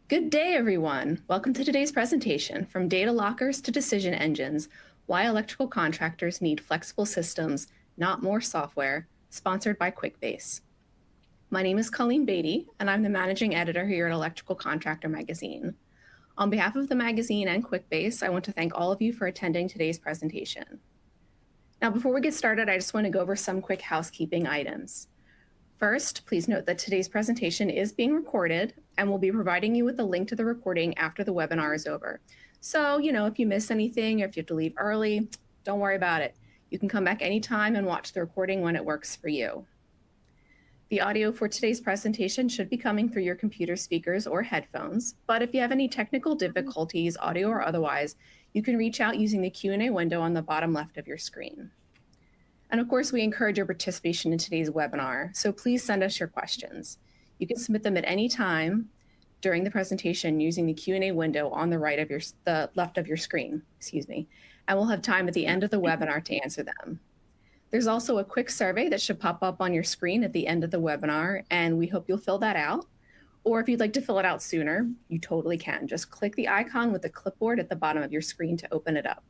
Good day, everyone. Welcome to today's presentation, From Data Lockers to Decision Engines, Why Electrical Contractors Need Flexible Systems, Not More Software, sponsored by Quickbase. My name is Colleen Beatty, and I'm the managing editor here at Electrical Contractor Magazine. On behalf of the magazine and Quickbase, I want to thank all of you for attending today's presentation. Now, before we get started, I just want to go over some quick housekeeping items. First, please note that today's presentation is being recorded, and we'll be providing you with a link to the recording after the webinar is over. So, if you miss anything or if you have to leave early, don't worry about it. You can come back anytime and watch the recording when it works for you. The audio for today's presentation should be coming through your computer speakers or headphones, but if you have any technical difficulties, audio or otherwise, you can reach out using the Q&A window on the bottom left of your screen. And of course, we encourage your participation in today's webinar, so please send us your questions. You can submit them at any time during the presentation using the Q&A window on the left of your screen, and we'll have time at the end of the webinar to answer them. There's also a quick survey that should pop up on your screen at the end of the webinar, and we hope you'll fill that out. Or if you'd like to fill it out sooner, you totally can. Just click the icon with the clipboard at the bottom of your screen to open it up.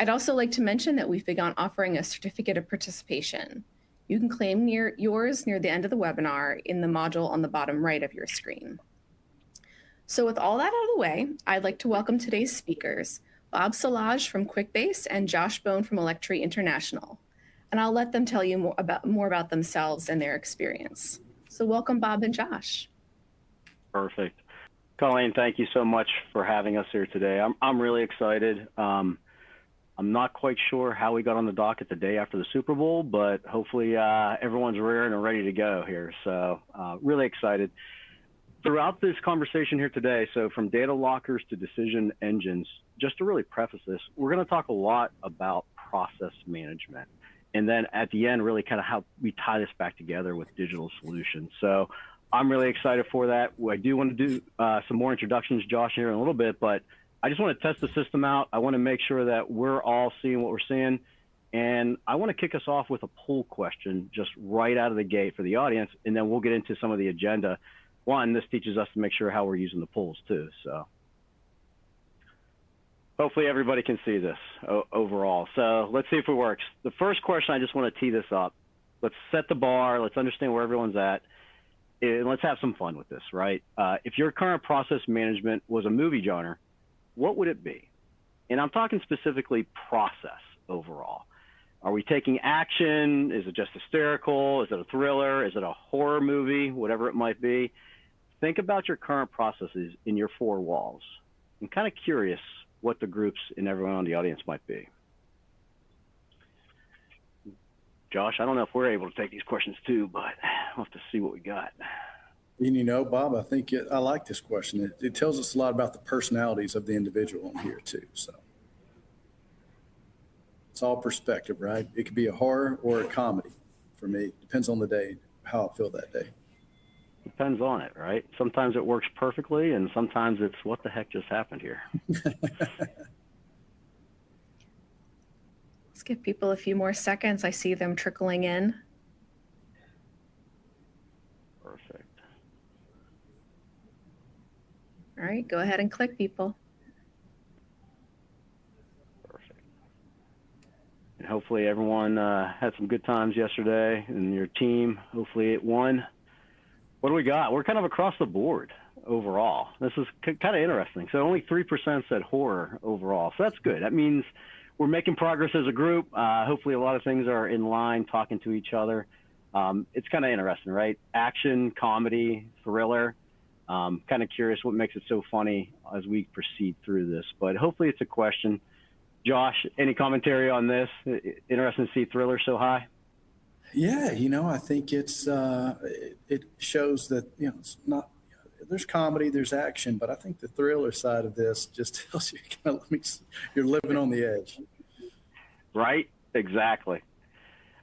I'd also like to mention that we've begun offering a certificate of participation. You can claim yours near the end of the webinar in the module on the bottom right of your screen. So with all that out of the way, I'd like to welcome today's speakers, Bob Salaj from Quickbase and Josh Bone from ELECTRI International. And I'll let them tell you more about themselves and their experience. So welcome, Bob and Josh. Perfect. Colleen, thank you so much for having us here today. I'm really excited. I'm not quite sure how we got on the docket the day after the Super Bowl, but hopefully everyone's rearing and ready to go here. So really excited. Throughout this conversation here today, so from data lockers to decision engines, just to really preface this, we're going to talk a lot about process management. And then at the end, really kind of how we tie this back together with digital solutions. So I'm really excited for that. I do want to do some more introductions, Josh, here in a little bit, but I just want to test the system out. I want to make sure that we're all seeing what we're seeing. And I want to kick us off with a poll question just right out of the gate for the audience, and then we'll get into some of the agenda. One, this teaches us to make sure how we're using the polls too. So hopefully everybody can see this overall. So let's see if it works. The first question, I just want to tee this up. Let's set the bar. Let's understand where everyone's at. And let's have some fun with this, right? If your current process management was a movie genre, what would it be? And I'm talking specifically process overall. Are we taking action? Is it just hysterical? Is it a thriller? Is it a horror movie? Whatever it might be. Think about your current processes in your four walls. I'm kind of curious what the groups and everyone in the audience might be. Josh, I don't know if we're able to take these questions too, but we'll have to see what we got. And Bob, I think I like this question. It tells us a lot about the personalities of the individual in here too. So it's all perspective, right? It could be a horror or a comedy for me. Depends on the day, how I feel that day. Depends on it, right? Sometimes it works perfectly, and sometimes it's what the heck just happened here. Let's give people a few more seconds. I see them trickling in. Perfect. All right, go ahead and click, people. Perfect. And hopefully everyone had some good times yesterday, and your team, hopefully it won. What do we got? We're kind of across the board overall. This is kind of interesting. So only 3% said horror overall. So that's good. That means we're making progress as a group. Hopefully a lot of things are in line, talking to each other. It's kind of interesting, right? Action, comedy, thriller. Kind of curious what makes it so funny as we proceed through this, but hopefully it's a question. Josh, any commentary on this? Interesting to see thriller so high. Yeah, I think it shows that it's not. There's comedy, there's action, but I think the thriller side of this just tells you you're living on the edge. Right? Exactly.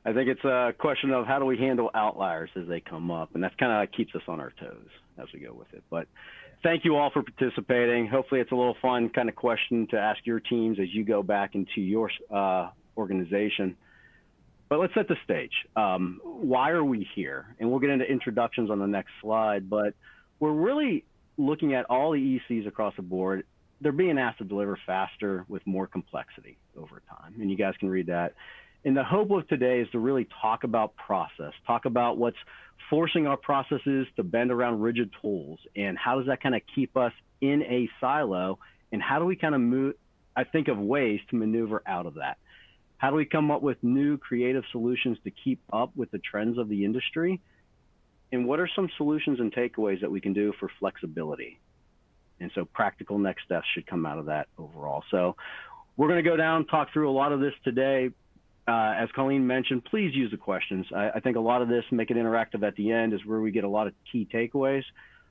I think it's a question of how do we handle outliers as they come up, and that's kind of keeps us on our toes as we go with it. But thank you all for participating. Hopefully it's a little fun kind of question to ask your teams as you go back into your organization. But let's set the stage. Why are we here? And we'll get into introductions on the next slide, but we're really looking at all the ECs across the board, they're being asked to deliver faster with more complexity over time. And you guys can read that. And the hope of today is to really talk about process, talk about what's forcing our processes to bend around rigid tools, and how does that kind of keep us in a silo, and how do we kind of move, I think of ways to maneuver out of that. How do we come up with new creative solutions to keep up with the trends of the industry? And what are some solutions and takeaways that we can do for flexibility? And so practical next steps should come out of that overall. So we're going to go down, talk through a lot of this today. As Colleen mentioned, please use the questions. I think a lot of this, make it interactive at the end, is where we get a lot of key takeaways.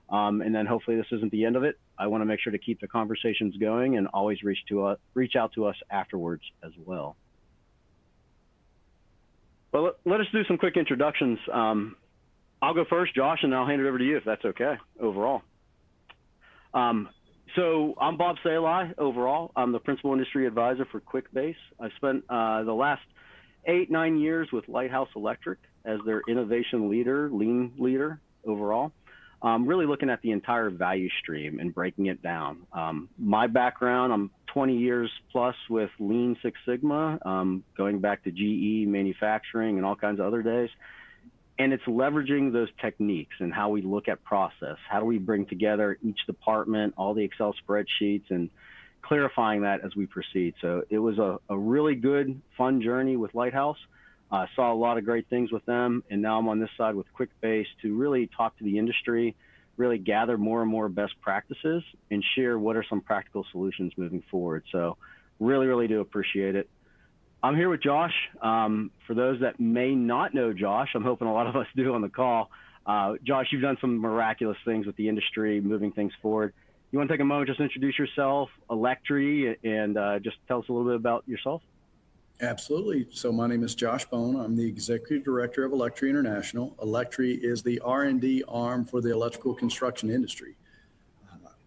And then hopefully this isn't the end of it. I want to make sure to keep the conversations going and always reach out to us afterwards as well. But let us do some quick introductions. I'll go first, Josh, and I'll hand it over to you if that's okay overall. So I'm Bob Salaj overall. I'm the Principal Industry Advisor for Quickbase. I spent the last 8-9 years with Lighthouse Electric as their innovation leader, lean leader overall. Really looking at the entire value stream and breaking it down. My background, I'm 20 years plus with Lean Six Sigma, going back to GE manufacturing and all kinds of other days. And it's leveraging those techniques and how we look at process. How do we bring together each department, all the Excel spreadsheets, and clarifying that as we proceed. So it was a really good, fun journey with Lighthouse. I saw a lot of great things with them, and now I'm on this side with Quickbase to really talk to the industry, really gather more and more best practices, and share what are some practical solutions moving forward. So really, really do appreciate it. I'm here with Josh. For those that may not know Josh, I'm hoping a lot of us do on the call. Josh, you've done some miraculous things with the industry, moving things forward. You want to take a moment, just introduce yourself, ELECTRI, and just tell us a little bit about yourself? Absolutely. So my name is Josh Bone. I'm the Executive Director of ELECTRI International. ELECTRI is the R&D arm for the electrical construction industry.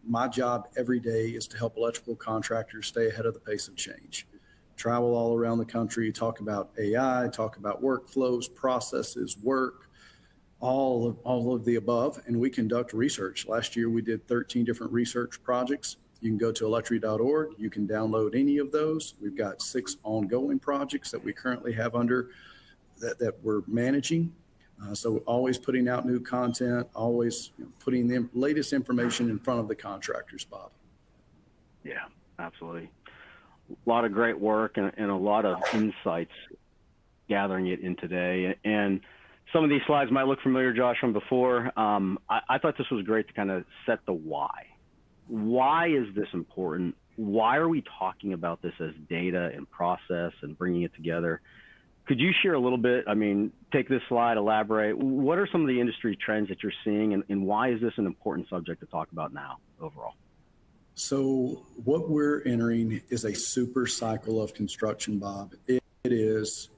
My job every day is to help electrical contractors stay ahead of the pace of change. Travel all around the country, talk about AI, talk about workflows, processes, work, all of the above, and we conduct research. Last year, we did 13 different research projects. You can go to electri.org. You can download any of those. We've got 6 ongoing projects that we currently have under that we're managing. So always putting out new content, always putting the latest information in front of the contractors, Bob. Yeah, absolutely. A lot of great work and a lot of insights gathering it in today. And some of these slides might look familiar, Josh, from before. I thought this was great to kind of set the why. Why is this important? Why are we talking about this as data and process and bringing it together? Could you share a little bit, I mean, take this slide, elaborate. What are some of the industry trends that you're seeing, and why is this an important subject to talk about now overall? So what we're entering is a super cycle of construction, Bob. It is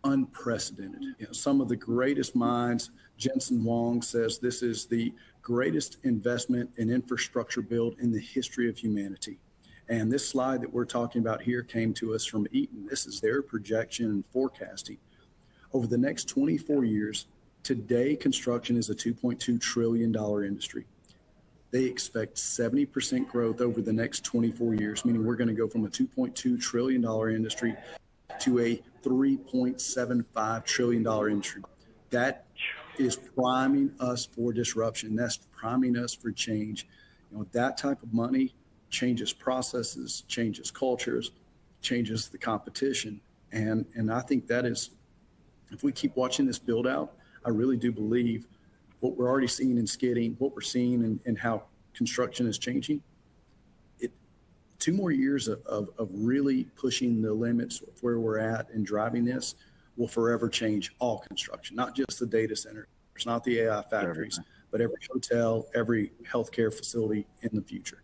unprecedented. Some of the greatest minds, Jensen Huang says this is the greatest investment in infrastructure build in the history of humanity. And this slide that we're talking about here came to us from Eaton. This is their projection and forecasting. Over the next 24 years, today construction is a $2.2 trillion industry. They expect 70% growth over the next 24 years, meaning we're going to go from a $2.2 trillion industry to a $3.75 trillion industry. That is priming us for disruption. That's priming us for change. That type of money changes processes, changes cultures, changes the competition. And I think that is, if we keep watching this build out, I really do believe what we're already seeing in skidding, what we're seeing and how construction is changing, 2 more years of really pushing the limits of where we're at and driving this will forever change all construction, not just the data centers, not the AI factories, but every hotel, every healthcare facility in the future.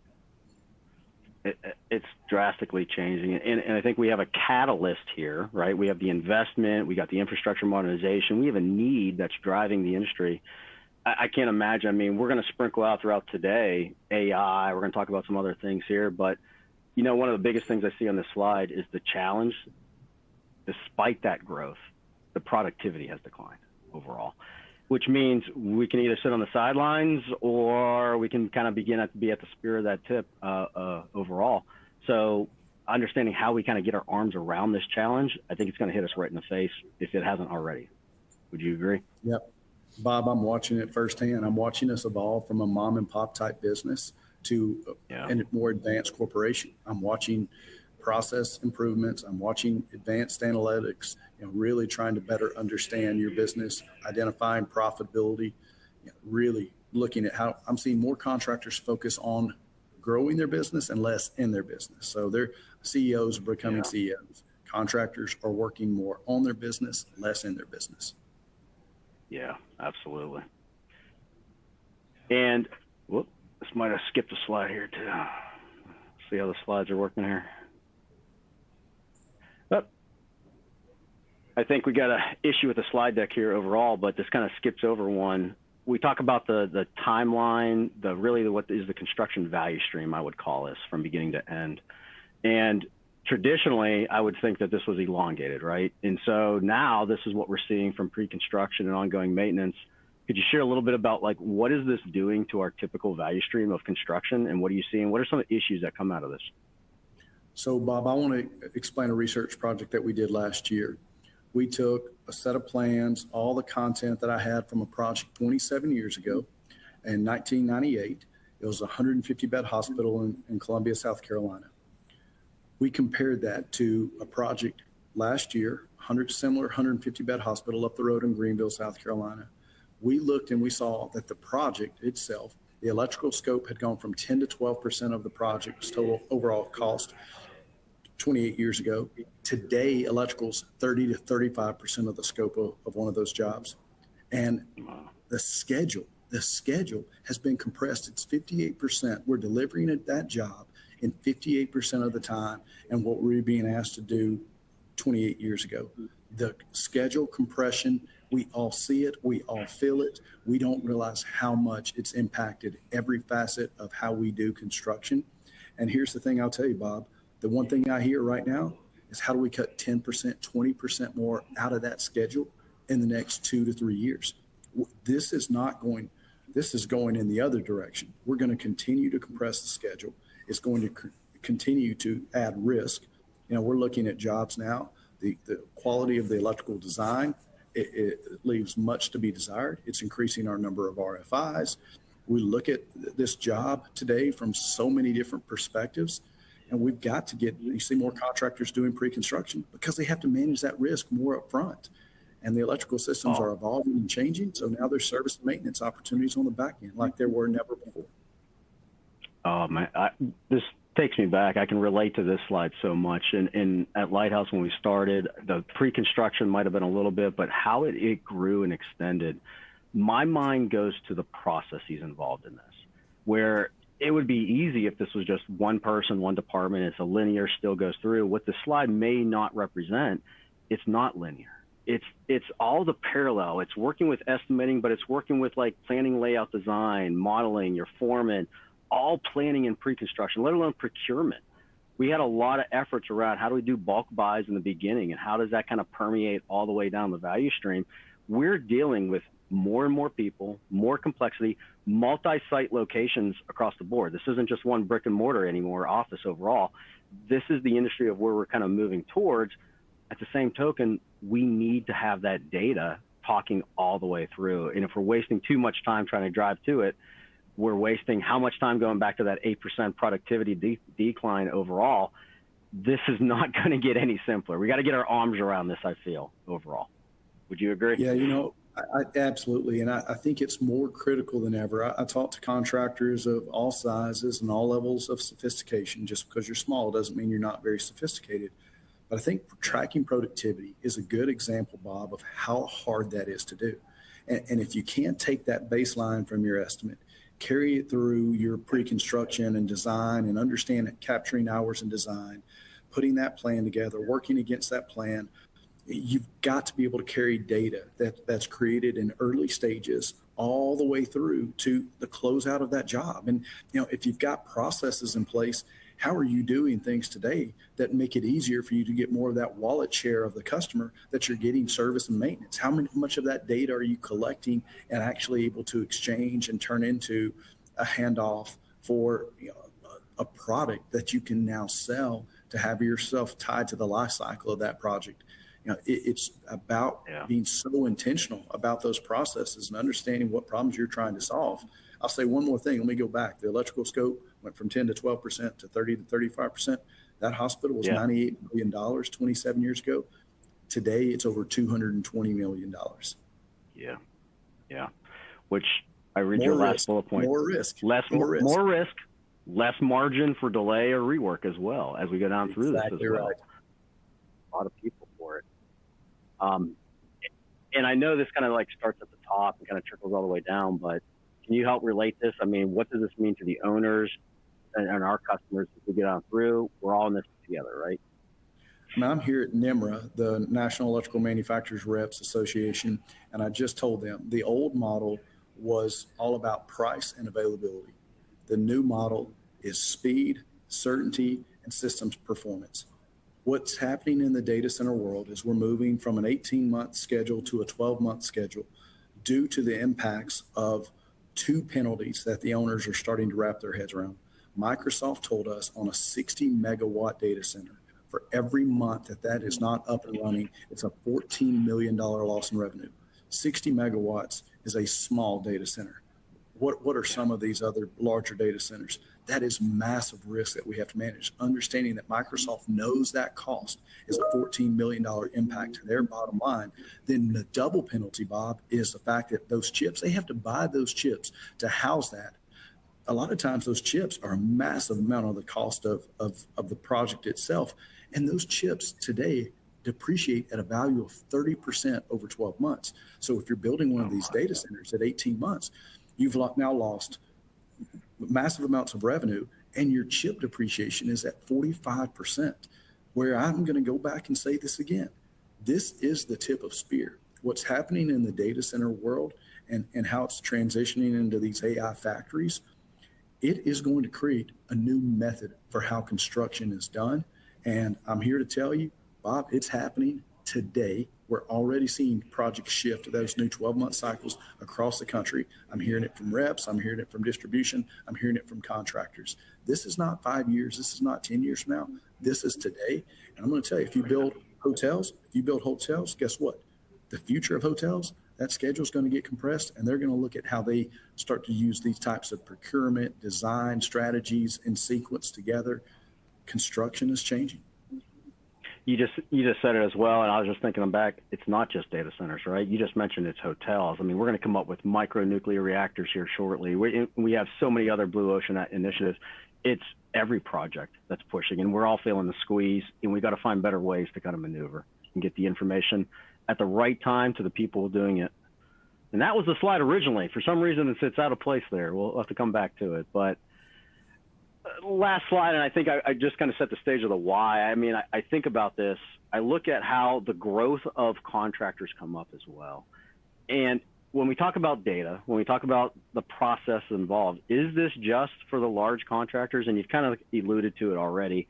It's drastically changing. And I think we have a catalyst here, right? We have the investment, we got the infrastructure modernization, we have a need that's driving the industry. I can't imagine. I mean, we're going to sprinkle out throughout today AI. We're going to talk about some other things here. But, one of the biggest things I see on this slide is the challenge. Despite that growth, the productivity has declined overall. which means we can either sit on the sidelines or we can kind of begin to be at the spear of that tip overall. So understanding how we kind of get our arms around this challenge, I think it's going to hit us right in the face if it hasn't already. Would you agree? Yep. Bob, I'm watching it firsthand. I'm watching us evolve from a mom and pop type business to a more advanced corporation. I'm watching process improvements. I'm watching advanced analytics, really trying to better understand your business, identifying profitability, really looking at how I'm seeing more contractors focus on growing their business and less in their business. So their CEOs are becoming CEOs. Contractors are working more on their business, less in their business. Yeah, absolutely. And whoop, this might have skipped a slide here too. See how the slides are working here. But I think we got an issue with the slide deck here overall, but this kind of skips over one. We talk about the timeline, what is the construction value stream, I would call this, from beginning to end. And traditionally, I would think that this was elongated, right? And so now this is what we're seeing from pre-construction and ongoing maintenance. Could you share a little bit about what is this doing to our typical value stream of construction, and what are you seeing? What are some of the issues that come out of this? So Bob, I want to explain a research project that we did last year. We took a set of plans, all the content that I had from a project 27 years ago in 1998. It was a 150-bed hospital in Columbia, South Carolina. We compared that to a project last year, similar 150-bed hospital up the road in Greenville, South Carolina. We looked and we saw that the project itself, the electrical scope had gone from 10 to 12% of the project's total overall cost 28 years ago. Today, electrical's 30 to 35% of the scope of one of those jobs. And the schedule has been compressed. It's 58%. We're delivering at that job in 58% of the time, and what we were being asked to do 28 years ago. The schedule compression, we all see it, we all feel it. We don't realize how much it's impacted every facet of how we do construction. And here's the thing I'll tell you, Bob, the one thing I hear right now is how do we cut 10%, 20% more out of that schedule in the next 2 to 3 years? This is going in the other direction. We're going to continue to compress the schedule. It's going to continue to add risk. We're looking at jobs now. The quality of the electrical design, it leaves much to be desired. It's increasing our number of RFIs. We look at this job today from so many different perspectives, and we've got to you see more contractors doing pre-construction because they have to manage that risk more up front. And the electrical systems are evolving and changing. So now there's service and maintenance opportunities on the back end like there were never before. Oh man, this takes me back. I can relate to this slide so much. And at Lighthouse, when we started, the pre-construction might have been a little bit, but how it grew and extended, my mind goes to the processes involved in this, where it would be easy if this was just one person, one department. It's a linear, still goes through. What the slide may not represent, it's not linear. It's all the parallel. It's working with estimating, but it's working with planning, layout, design, modeling, your foreman, all planning and pre-construction, let alone procurement. We had a lot of efforts around how do we do bulk buys in the beginning and how does that kind of permeate all the way down the value stream. We're dealing with more and more people, more complexity, multi-site locations across the board. This isn't just one brick and mortar anymore, office overall. This is the industry of where we're kind of moving towards. At the same token, we need to have that data talking all the way through. And if we're wasting too much time trying to drive to it, we're wasting how much time going back to that 8% productivity decline overall. This is not going to get any simpler. We got to get our arms around this, I feel, overall. Would you agree? Yeah, I absolutely. And I think it's more critical than ever. I talk to contractors of all sizes and all levels of sophistication. Just because you're small doesn't mean you're not very sophisticated. But I think tracking productivity is a good example, Bob, of how hard that is to do. And if you can't take that baseline from your estimate, carry it through your pre-construction and design and understand it, capturing hours in design, putting that plan together, working against that plan, you've got to be able to carry data that's created in early stages all the way through to the closeout of that job. And, if you've got processes in place, How are you doing things today that make it easier for you to get more of that wallet share of the customer that you're getting service and maintenance? Much of that data are you collecting and actually able to exchange and turn into a handoff for a product that you can now sell to have yourself tied to the life cycle of that project? It's about being so intentional about those processes and understanding what problems you're trying to solve. I'll say one more thing. Let me go back. The electrical scope went from 10 to 12% to 30 to 35%. That hospital was $98 million 27 years ago. Today, it's over $220 million. Yeah. Yeah. Which I read your last bullet point. More risk. More risk, less margin for delay or rework as well as we go down through this as well. Right. A lot of people for it. And I know this kind of like starts at the top and kind of trickles all the way down, but can you help relate this? I mean, what does this mean to the owners and our customers as we get on through? We're all in this together, right? I'm here at NEMRA, the National Electrical Manufacturers Reps Association, and I just told them the old model was all about price and availability. The new model is speed, certainty, and systems performance. What's happening in the data center world is we're moving from an 18-month schedule to a 12-month schedule due to the impacts of two penalties that the owners are starting to wrap their heads around. Microsoft told us on a 60 megawatt data center, for every month that is not up and running, it's a $14 million loss in revenue. 60 megawatts is a small data center. What are some of these other larger data centers? That is massive risk that we have to manage. Understanding that Microsoft knows that cost is a $14 million impact to their bottom line. Then the double penalty, Bob, is the fact that those chips, they have to buy those chips to house that. A lot of times those chips are a massive amount of the cost of the project itself. And those chips today depreciate at a value of 30% over 12 months. So if you're building one of these data centers at 18 months, you've now lost massive amounts of revenue, and your chip depreciation is at 45%, where I'm going to go back and say this again. This is the tip of spear. What's happening in the data center world and how it's transitioning into these AI factories, it is going to create a new method for how construction is done. And I'm here to tell you, Bob, it's happening today. We're already seeing projects shift to those new 12-month cycles across the country. I'm hearing it from reps. I'm hearing it from distribution. I'm hearing it from contractors. This is not 5 years. This is not 10 years from now. This is today. And I'm going to tell you, if you build hotels, guess what? The future of hotels, that schedule is going to get compressed, and they're going to look at how they start to use these types of procurement, design strategies in sequence together. Construction is changing. You just said it as well, and I was just thinking back, it's not just data centers, right? You just mentioned it's hotels. I mean, we're going to come up with micro-nuclear reactors here shortly. We have so many other blue ocean initiatives. It's every project that's pushing, and we're all feeling the squeeze, and we got to find better ways to kind of maneuver and get the information at the right time to the people doing it. And that was the slide originally. For some reason, it's out of place there. We'll have to come back to it. But last slide, and I think I just kind of set the stage of the why. I mean, I think about this. I look at how the growth of contractors come up as well. And when we talk about data, when we talk about the process involved, is this just for the large contractors? And you've kind of alluded to it already.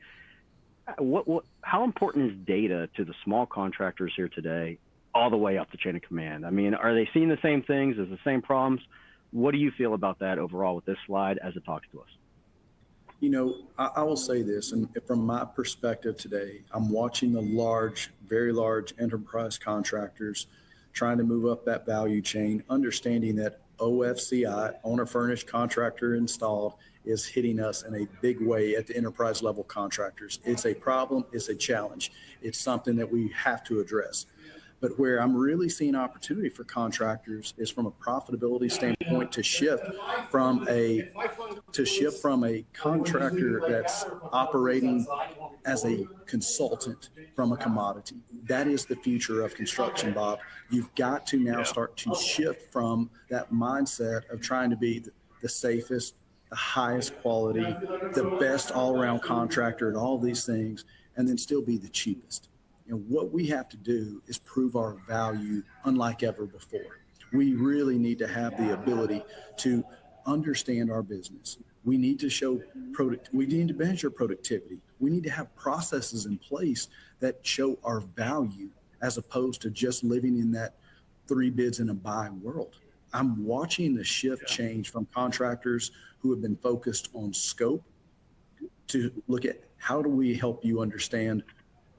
How important is data to the small contractors here today, all the way up the chain of command? I mean, are they seeing the same things, as the same problems? What do you feel about that overall with this slide as it talks to us? You know, I will say this, and from my perspective today, I'm watching the large, very large enterprise contractors trying to move up that value chain, understanding that OFCI, owner furnished contractor installed, is hitting us in a big way at the enterprise level contractors. It's a problem, it's a challenge. It's something that we have to address. But where I'm really seeing opportunity for contractors is from a profitability standpoint to shift from a contractor that's operating as a consultant from a commodity. That is the future of construction, Bob. You've got to now start to shift from that mindset of trying to be the safest, the highest quality, the best all-around contractor and all these things, and then still be the cheapest. And what we have to do is prove our value unlike ever before. We really need to have the ability to understand our business, We need to show we need to measure productivity. We need to have processes in place that show our value as opposed to just living in that 3 bids and a buy world. I'm watching the shift change from contractors who have been focused on scope to look at how do we help you understand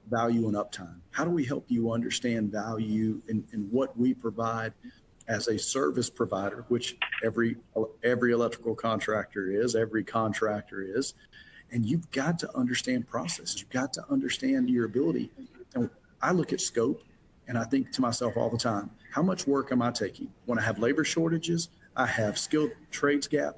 value and uptime? How do we help you understand value in what we provide as a service provider, which every electrical contractor is, every contractor is, and you've got to understand processes. You've got to understand your ability. And I look at scope and I think to myself all the time, how much work am I taking? When I have labor shortages, I have skilled trades gap.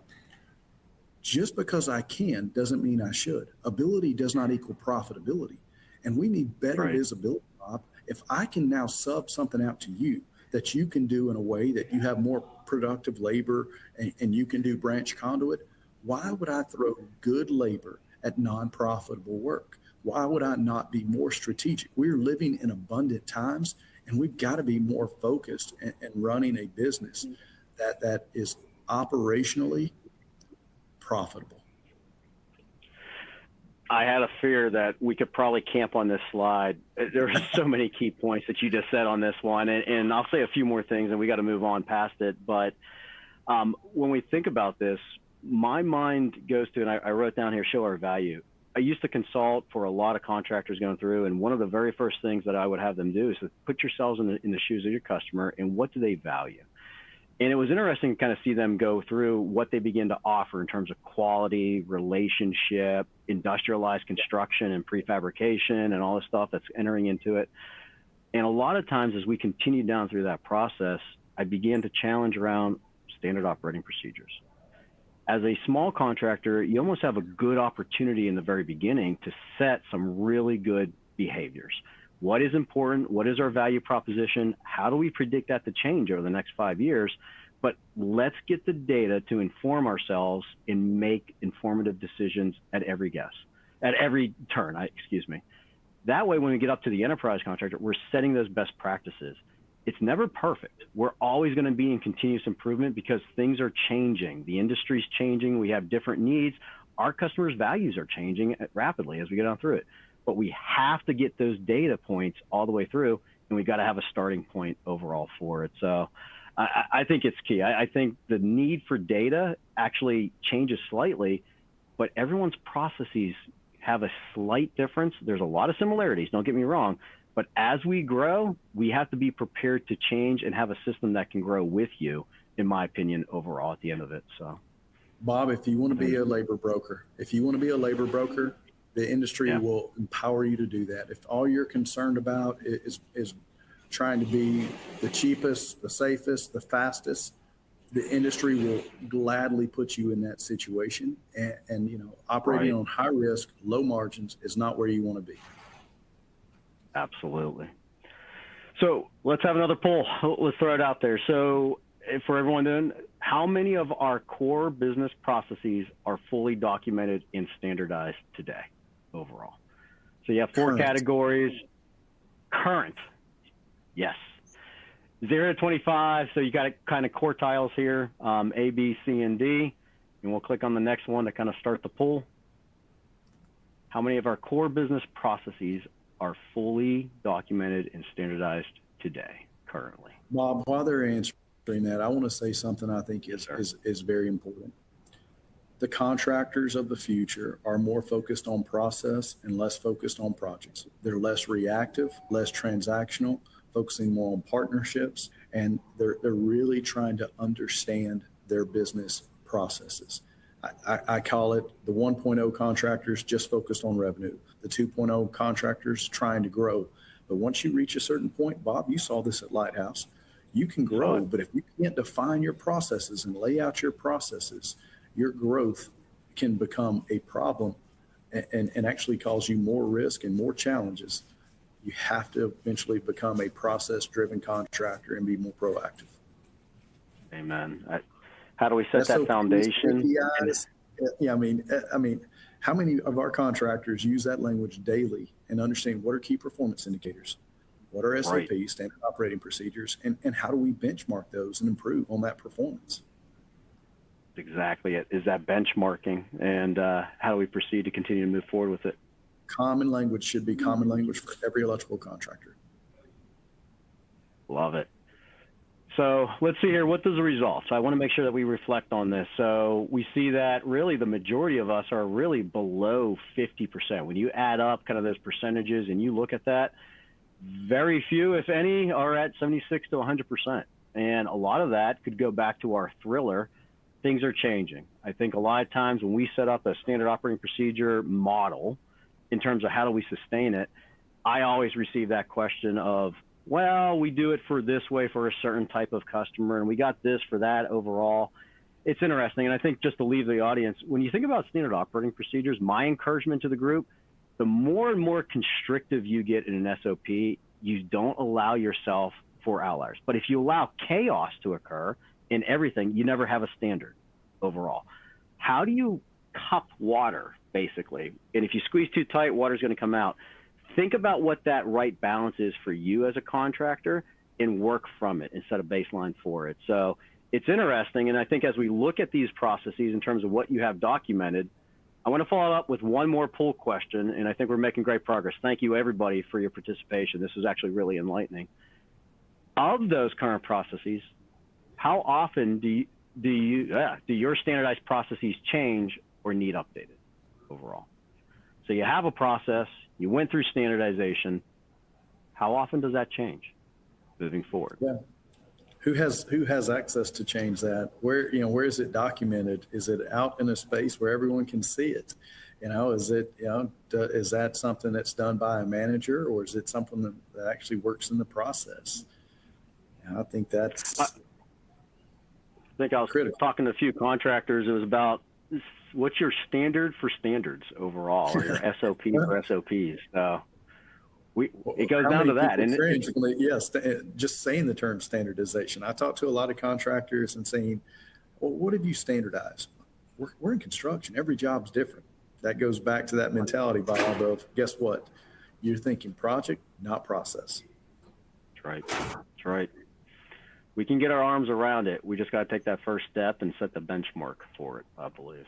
Just because I can doesn't mean I should. Ability does not equal profitability. And we need better visibility, Bob. If I can now sub something out to you that you can do in a way that you have more productive labor and you can do branch conduit, why would I throw good labor at non-profitable work? Why would I not be more strategic? We're living in abundant times, and we've got to be more focused and running a business that is operationally profitable. I had a fear that we could probably camp on this slide. There are so many key points that you just said on this one, and I'll say a few more things, and we got to move on past it. But when we think about this, my mind goes to, and I wrote down here, show our value. I used to consult for a lot of contractors going through, and one of the very first things that I would have them do is to put yourselves in the shoes of your customer and what do they value. And it was interesting to kind of see them go through what they begin to offer in terms of quality, relationship, industrialized construction and prefabrication and all this stuff that's entering into it. And a lot of times as we continue down through that process, I began to challenge around standard operating procedures. As a small contractor, you almost have a good opportunity in the very beginning to set some really good behaviors. What is important? What is our value proposition? How do we predict that to change over the next 5 years? But let's get the data to inform ourselves and make informative decisions at every turn, excuse me. That way, when we get up to the enterprise contractor, we're setting those best practices. It's never perfect. We're always going to be in continuous improvement because things are changing. The industry's changing. We have different needs. Our customers' values are changing rapidly as we get on through it. But we have to get those data points all the way through, and we've got to have a starting point overall for it. So I think it's key. I think the need for data actually changes slightly, but everyone's processes have a slight difference. There's a lot of similarities, don't get me wrong, but as we grow, we have to be prepared to change and have a system that can grow with you, in my opinion, overall at the end of it. So, Bob, if you want to be a labor broker, the industry will empower you to do that. If all you're concerned about is trying to be the cheapest, the safest, the fastest, the industry will gladly put you in that situation. And you know, operating on high risk, low margins is not where you want to be. Absolutely. So let's have another poll. Let's throw it out there. So for everyone doing, how many of our core business processes are fully documented and standardized today overall? So you have 4 categories. Current. Yes. 0 to 25. So you got kind of quartiles here, A, B, C, and D. And we'll click on the next one to kind of start the poll. How many of our core business processes are fully documented and standardized today, currently? Bob, while they're answering that, I want to say something I think is very important. The contractors of the future are more focused on process and less focused on projects. They're less reactive, less transactional, focusing more on partnerships, and they're really trying to understand their business processes. I call it the 1.0 contractors just focused on revenue, the 2.0 contractors trying to grow. But once you reach a certain point, Bob, you saw this at Lighthouse, you can grow, but if you can't define your processes and lay out your processes, your growth can become a problem and actually cause you more risk and more challenges. You have to eventually become a process-driven contractor and be more proactive. Amen. How do we set that foundation? Yeah, I mean, how many of our contractors use that language daily and understand what are key performance indicators? What are SOPs, standard operating procedures, and how do we benchmark those and improve on that performance? exactly it. Is that benchmarking, and how do we proceed to continue to move forward with it? Common language should be common language for every electrical contractor. Love it. So let's see here. What does the result? So I want to make sure that we reflect on this. So we see that really the majority of us are really below 50%. When you add up kind of those percentages and you look at that, very few, if any, are at 76 to 100%. And a lot of that could go back to our thriller. Things are changing. I think a lot of times when we set up a standard operating procedure model in terms of how do we sustain it, I always receive that question of, well, we do it for this way for a certain type of customer, and we got this for that overall. It's interesting, and I think just to leave the audience, when you think about standard operating procedures, my encouragement to the group, the more and more constrictive you get in an SOP, you don't allow yourself for outliers. But if you allow chaos to occur in everything, you never have a standard overall. How do you cup water, basically? And if you squeeze too tight, water's going to come out. Think about what that right balance is for you as a contractor and work from it instead of baseline for it. So it's interesting. And I think as we look at these processes in terms of what you have documented, I want to follow up with one more poll question. And I think we're making great progress. Thank you, everybody, for your participation. This is actually really enlightening. Of those current processes, how often do your standardized processes change or need updated overall? So you have a process, you went through standardization. How often does that change moving forward? Yeah. Who has access to change that? Where is it documented? Is it out in a space where everyone can see it? Is it, is that something that's done by a manager, or is it something that actually works in the process? I think that's I think I was critical. Talking to a few contractors. It was about what's your standard for standards overall, or your SOP for SOPs. So it goes down to that. And yes, just saying the term standardization. I talk to a lot of contractors and saying, well, what have you standardized? We're in construction. Every job's different. That goes back to that mentality, Bob, of guess what? You're thinking project, not process. That's right. That's right. We can get our arms around it. We just got to take that first step and set the benchmark for it, I believe.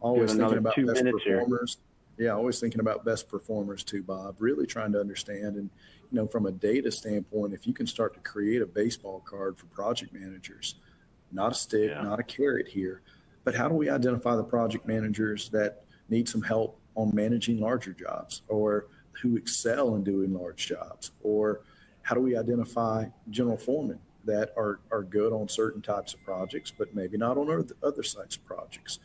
Always thinking about best performers. Yeah, always thinking about best performers too, Bob. Really trying to understand, and from a data standpoint, if you can start to create a baseball card for project managers, not a stick, not a carrot here, but how do we identify the project managers that need some help on managing larger jobs, or who excel in doing large jobs, or how do we identify general foremen that are good on certain types of projects, but maybe not on other types of projects?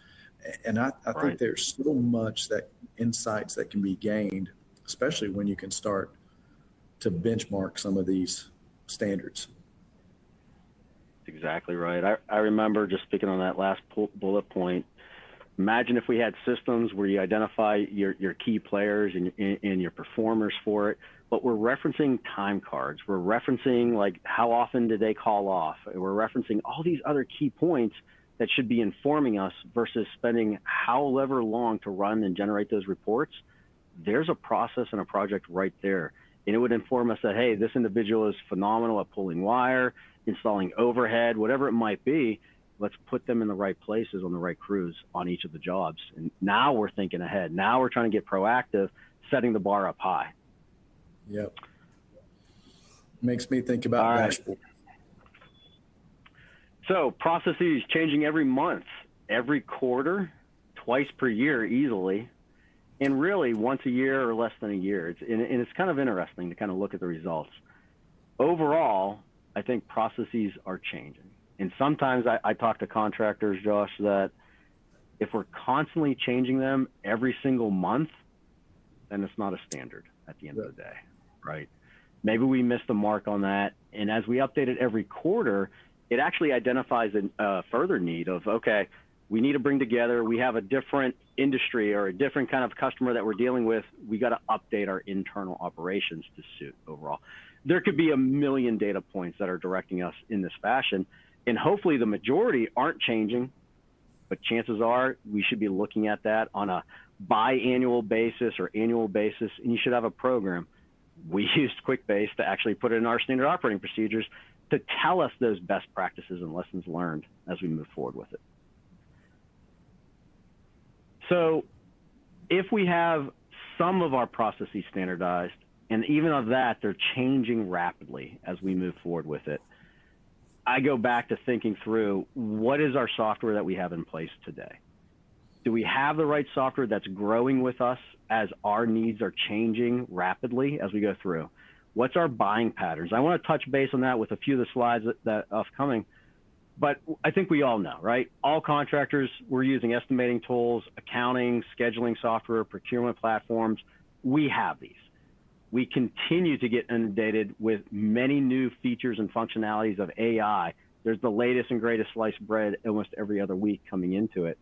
And I think there's so much insights that can be gained, especially when you can start to benchmark some of these standards. Exactly right. I remember, just speaking on that last bullet point, imagine if we had systems where you identify your key players and your performers for it, but we're referencing time cards. We're referencing like how often did they call off? We're referencing all these other key points that should be informing us versus spending however long to run and generate those reports. There's a process and a project right there. And it would inform us that, hey, this individual is phenomenal at pulling wire, installing overhead, whatever it might be. Let's put them in the right places on the right crews on each of the jobs. And now we're thinking ahead. Now we're trying to get proactive, setting the bar up high. Yep. Makes me think about dashboard. So processes changing every month, every quarter, twice per year easily, and really once a year or less than a year. It's kind of interesting to kind of look at the results. Overall, I think processes are changing. And sometimes I talk to contractors, Josh, that if we're constantly changing them every single month, then it's not a standard at the end of the day, right? Maybe we missed the mark on that. And as we update it every quarter, it actually identifies a further need of, okay, we need to bring together, we have a different industry or a different kind of customer that we're dealing with. We got to update our internal operations to suit overall. There could be a million data points that are directing us in this fashion. And hopefully the majority aren't changing, but chances are we should be looking at that on a biannual basis or annual basis, and you should have a program. we used Quickbase to actually put it in our standard operating procedures to tell us those best practices and lessons learned as we move forward with it. So if we have some of our processes standardized, and even of that, they're changing rapidly as we move forward with it, I go back to thinking through, what is our software that we have in place today? Do we have the right software that's growing with us as our needs are changing rapidly as we go through? What's our buying patterns? I want to touch base on that with a few of the slides that are coming, but I think we all know, right? All contractors, we're using estimating tools, accounting, scheduling software, procurement platforms. We have these. We continue to get inundated with many new features and functionalities of AI. There's the latest and greatest sliced bread almost every other week coming into it.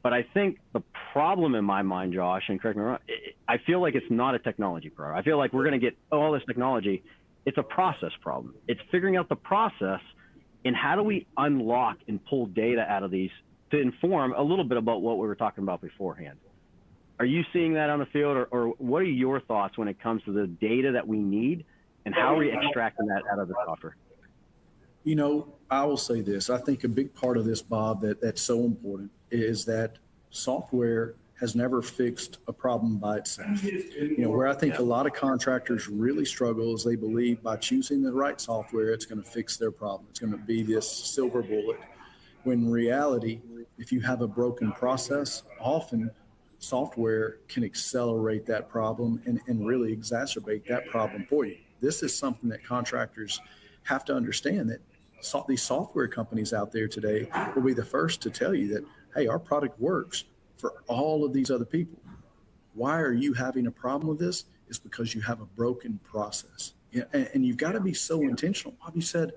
But I think the problem in my mind, Josh, and correct me if I'm wrong, I feel like it's not a technology problem. I feel like we're going to get all this technology. It's a process problem. It's figuring out the process and how do we unlock and pull data out of these to inform a little bit about what we were talking about beforehand. Are you seeing that on the field, or what are your thoughts when it comes to the data that we need and how are we extracting that out of the software? You know, I will say this. I think a big part of this, Bob, that's so important is that software has never fixed a problem by itself. You know, where I think a lot of contractors really struggle is they believe by choosing the right software, it's going to fix their problem. It's going to be this silver bullet. When in reality, if you have a broken process, often software can accelerate that problem and really exacerbate that problem for you. This is something that contractors have to understand, that these software companies out there today will be the first to tell you that, hey, our product works for all of these other people. Why are you having a problem with this? It's because you have a broken process. Yeah, and you've got to be so intentional. Bob, you said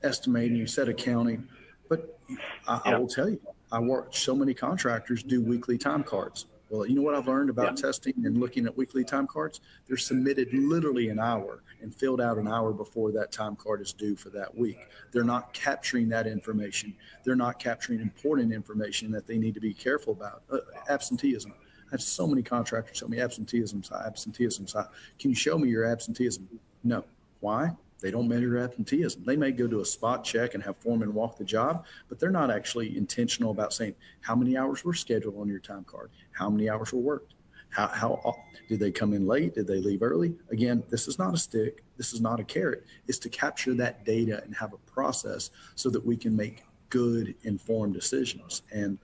estimating, you said accounting, but I will tell you, I watch so many contractors do weekly time cards. Well, you know what I've learned about testing and looking at weekly time cards? They're submitted literally an hour and filled out an hour before that time card is due for that week. They're not capturing that information. They're not capturing important information that they need to be careful about. Absenteeism. I have so many contractors tell me absenteeism. Can you show me your absenteeism? No. Why? They don't measure absenteeism. They may go to a spot check and have foremen walk the job, but they're not actually intentional about saying how many hours were scheduled on your time card, how many hours were worked, how did they come in late, did they leave early? Again, this is not a stick, this is not a carrot. It's to capture that data and have a process so that we can make good, informed decisions. And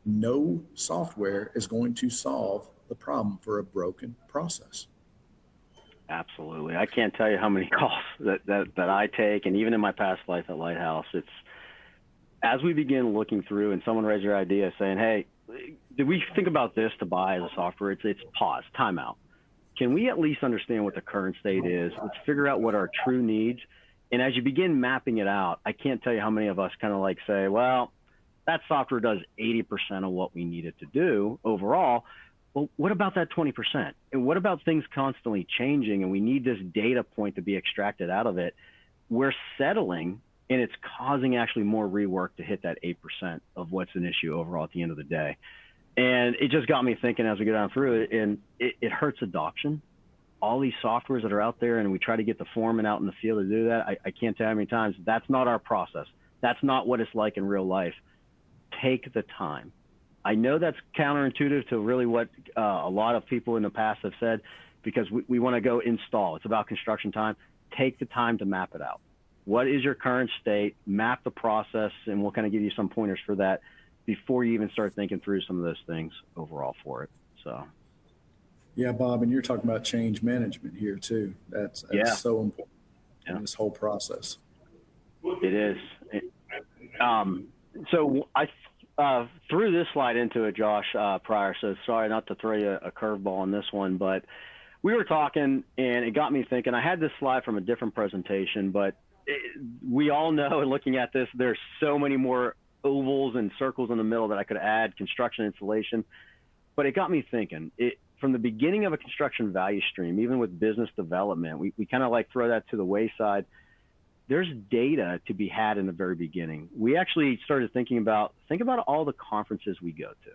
no software is going to solve the problem for a broken process. Absolutely. I can't tell you how many calls that I take, and even in my past life at Lighthouse, it's as we begin looking through and someone raises your idea saying, hey, did we think about this to buy as a software? It's pause, timeout. Can we at least understand what the current state is? Let's figure out what our true needs. And as you begin mapping it out, I can't tell you how many of us kind of like say, well, that software does 80% of what we need it to do overall. Well, what about that 20%? And what about things constantly changing and we need this data point to be extracted out of it? We're settling and it's causing actually more rework to hit that 8% of what's an issue overall at the end of the day. And it just got me thinking as we go down through it, and it hurts adoption. All these softwares that are out there and we try to get the foreman out in the field to do that. I can't tell you how many times that's not our process. That's not what it's like in real life. Take the time. I know that's counterintuitive to really what a lot of people in the past have said, because we want to go install. It's about construction time. Take the time to map it out. What is your current state? Map the process, and we'll kind of give you some pointers for that before you even start thinking through some of those things overall for it. So, yeah, Bob, and you're talking about change management here too. That's so important in this whole process. It is. So I threw this slide into it, Josh, prior, so sorry not to throw you a curveball on this one, but we were talking and it got me thinking. I had this slide from a different presentation, but we all know, looking at this, there's so many more ovals and circles in the middle that I could add, construction, installation, but it got me thinking. From the beginning of a construction value stream, even with business development, we kind of like throw that to the wayside. There's data to be had in the very beginning. We actually started think about all the conferences we go to.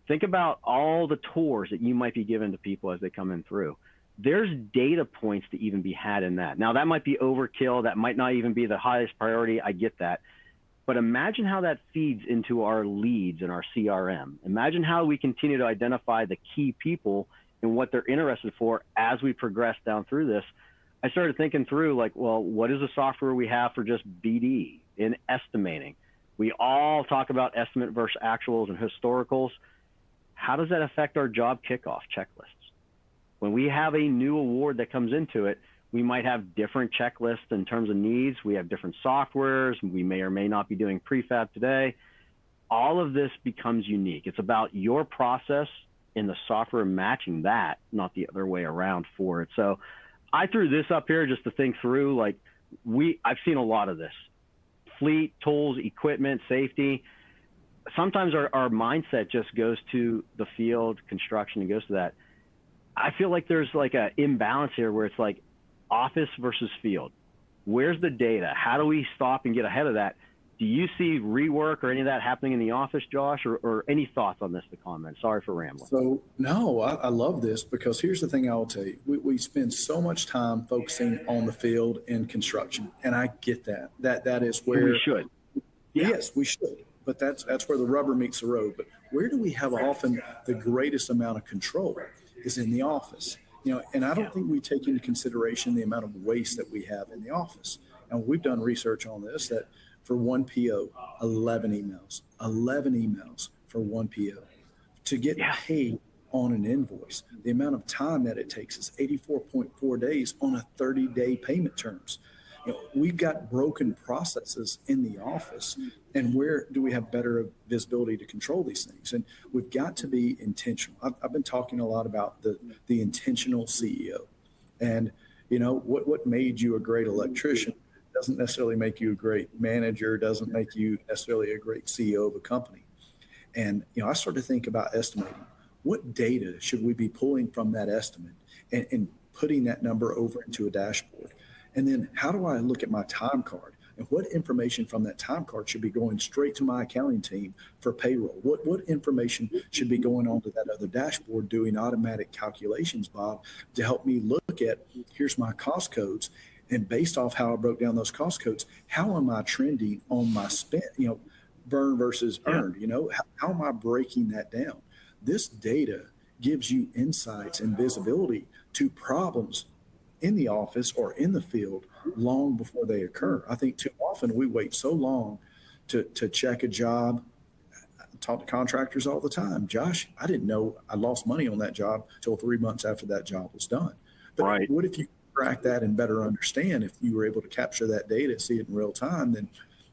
Think about all the tours that you might be giving to people as they come in through. there's data points to even be had in that. Now, that might be overkill. That might not even be the highest priority. I get that. But imagine how that feeds into our leads and our CRM. Imagine how we continue to identify the key people and what they're interested for as we progress down through this. I started thinking through, like, well, what is the software we have for just BD in estimating? We all talk about estimate versus actuals and historicals. How does that affect our job kickoff checklists? When we have a new award that comes into it, we might have different checklists in terms of needs. We have different softwares. We may or may not be doing prefab today. All of this becomes unique. It's about your process and the software matching that, not the other way around for it. So I threw this up here just to think through, like, I've seen a lot of this. Fleet, tools, equipment, safety. Sometimes our mindset just goes to the field, construction, and goes to that. I feel like there's like an imbalance here where it's like office versus field. Where's the data? How do we stop and get ahead of that? Do you see rework or any of that happening in the office, Josh, or any thoughts on this to comment? Sorry for rambling. So, no, I love this, because here's the thing I will tell you. We spend so much time focusing on the field in construction, and I get that. That is where we should. Yeah. Yes, we should. But that's where the rubber meets the road. But where do we have often the greatest amount of control is in the office. And I don't think we take into consideration the amount of waste that we have in the office. And we've done research on this, that for one PO, 11 emails for one PO. To get paid on an invoice, the amount of time that it takes is 84.4 days on a 30-day payment terms. We've got broken processes in the office, and where do we have better visibility to control these things? And we've got to be intentional. I've been talking a lot about the intentional CEO, and what made you a great electrician doesn't necessarily make you a great manager, doesn't make you necessarily a great CEO of a company. And I started to think about estimating. What data should we be pulling from that estimate and putting that number over into a dashboard? And then how do I look at my time card, and what information from that time card should be going straight to my accounting team for payroll? What information should be going on to that other dashboard doing automatic calculations, Bob, to help me look at, here's my cost codes, and based off how I broke down those cost codes, how am I trending on my spend, burn versus earned, how am I breaking that down? This data gives you insights and visibility to problems in the office or in the field long before they occur. I think too often we wait so long to check a job. I talk to contractors all the time. Josh, I didn't know I lost money on that job till 3 months after that job was done. But what if you track that and better understand? If you were able to capture that data, see it in real time, then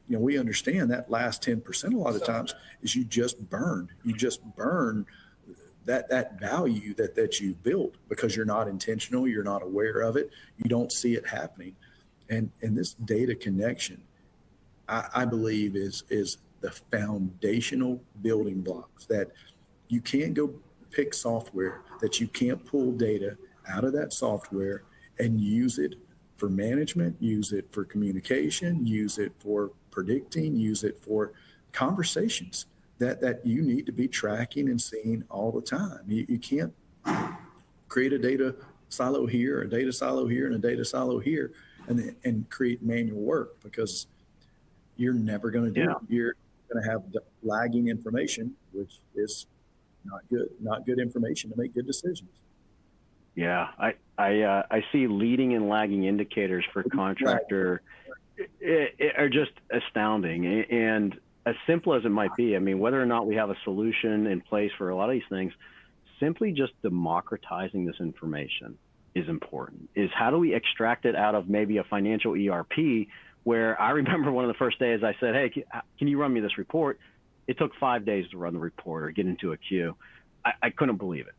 we understand that last 10% a lot of times is you just burn that value that you built, because you're not intentional, you're not aware of it, you don't see it happening. And this data connection, I believe is the foundational building blocks, that you can't go pick software that you can't pull data out of that software and use it for management, use it for communication, use it for predicting, use it for conversations that you need to be tracking and seeing all the time. You can't create a data silo here, a data silo here, and a data silo here, and create manual work, because you're never going to do it. You're going to have lagging information, which is not good information to make good decisions. Yeah, I see leading and lagging indicators for contractor are just astounding. And as simple as it might be, I mean, whether or not we have a solution in place for a lot of these things, simply just democratizing this information is important. Is how do we extract it out of maybe a financial ERP, where I remember one of the first days I said, hey, can you run me this report? It took 5 days to run the report or get into a queue. I couldn't believe it.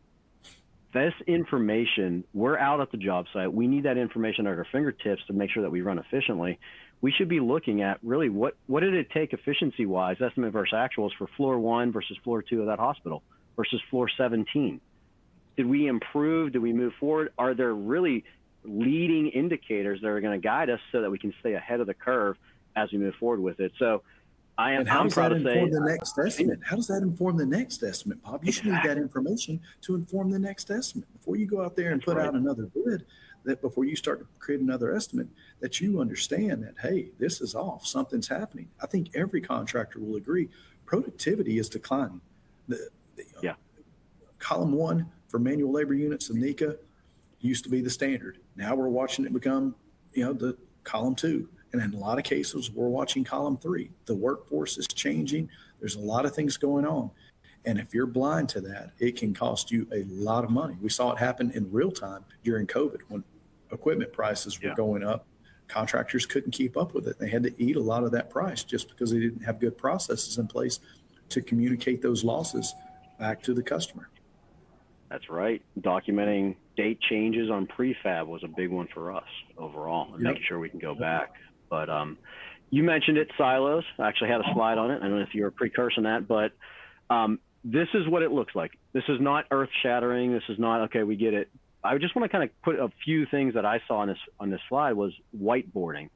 This information, we're out at the job site. We need that information at our fingertips to make sure that we run efficiently. We should be looking at really what did it take efficiency-wise, estimate versus actuals, for floor 1 versus floor 2 of that hospital versus floor 17. Did we improve? Did we move forward? Are there really leading indicators that are going to guide us so that we can stay ahead of the curve as we move forward with it? So And how I'm does proud that to say, inform the next estimate? How does that inform the next estimate, Bob? You should need that information to inform the next estimate. Before you go out there and put out another bid, that before you start to create another estimate, that you understand that, hey, this is off, something's happening. I think every contractor will agree productivity is declining. Yeah. Column 1 for manual labor units of NECA used to be the standard. Now we're watching it become, the column 2. And in a lot of cases, we're watching column 3. The workforce is changing. There's a lot of things going on. And if you're blind to that, it can cost you a lot of money. We saw it happen in real time during COVID when equipment prices were going up. Contractors couldn't keep up with it. They had to eat a lot of that price just because they didn't have good processes in place to communicate those losses back to the customer. That's right. Documenting date changes on prefab was a big one for us overall, and making sure we can go back. But you mentioned it, silos. I actually had a slide on it. I don't know if you were precursing that, but this is what it looks like. This is not earth-shattering. This is not, okay, we get it. I just want to kind of put a few things that I saw on this slide was whiteboarding.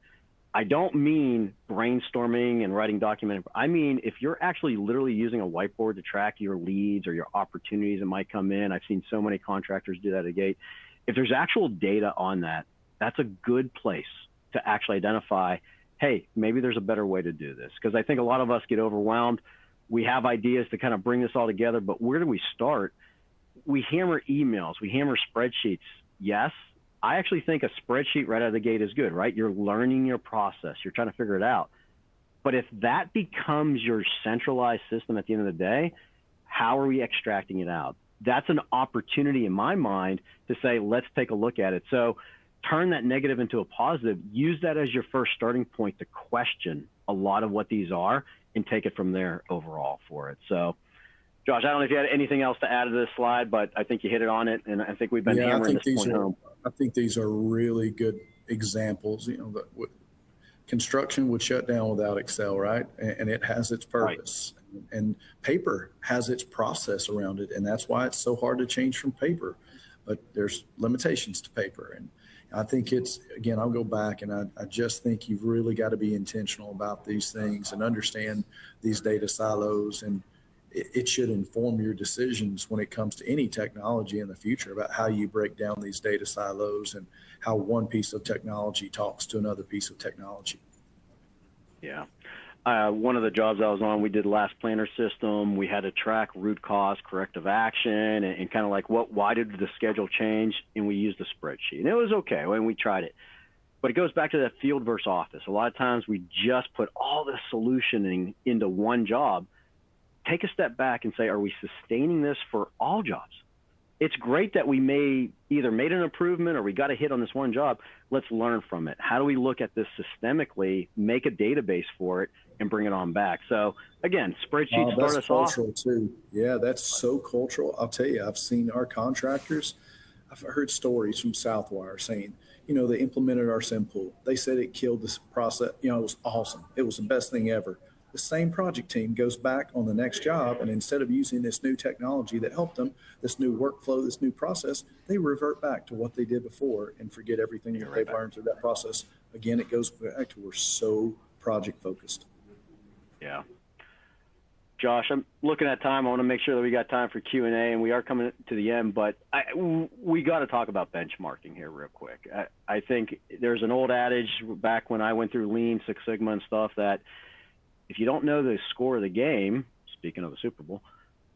I don't mean brainstorming and writing documents. I mean, if you're actually literally using a whiteboard to track your leads or your opportunities that might come in, I've seen so many contractors do that at the gate. If there's actual data on that, that's a good place to actually identify, hey, maybe there's a better way to do this. Because I think a lot of us get overwhelmed. We have ideas to kind of bring this all together, but where do we start? We hammer emails, we hammer spreadsheets. Yes, I actually think a spreadsheet right out of the gate is good, right? You're learning your process, you're trying to figure it out. But if that becomes your centralized system at the end of the day, how are we extracting it out? That's an opportunity in my mind to say, let's take a look at it. So turn that negative into a positive, use that as your first starting point to question a lot of what these are and take it from there overall for it. So Josh, I don't know if you had anything else to add to this slide, but I think you hit it on it, and I think we've been hammering this point home. I think these are really good examples. Construction would shut down without Excel, right? And it has its purpose. Right. And paper has its process around it, and that's why it's so hard to change from paper. But there's limitations to paper, and I think again, I'll go back, and I just think you've really got to be intentional about these things and understand these data silos, and it should inform your decisions when it comes to any technology in the future about how you break down these data silos and how one piece of technology talks to another piece of technology. Yeah. One of the jobs I was on, we did last planner system. We had to track root cause corrective action and kind of like why did the schedule change? And we used a spreadsheet, and it was okay when we tried it. But it goes back to that field versus office. A lot of times we just put all the solutioning into one job. Take a step back and say, are we sustaining this for all jobs? It's great that we either made an improvement or we got a hit on this one job. Let's learn from it. How do we look at this systemically, make a database for it, and bring it on back? So again, spreadsheets start us off. Too. Yeah, that's so cultural. I'll tell you, I've seen our contractors. I've heard stories from Southwire saying, they implemented our SIM pool. They said it killed this process. It was awesome. It was the best thing ever. The same project team goes back on the next job, and instead of using this new technology that helped them, this new workflow, this new process, they revert back to what they did before and forget everything that they've learned through that process. Again, it goes back to we're so project focused. Yeah. Josh, I'm looking at time. I want to make sure that we got time for Q&A, and we are coming to the end, but we got to talk about benchmarking here real quick. I think there's an old adage back when I went through Lean, Six Sigma and stuff that if you don't know the score of the game, speaking of the Super Bowl,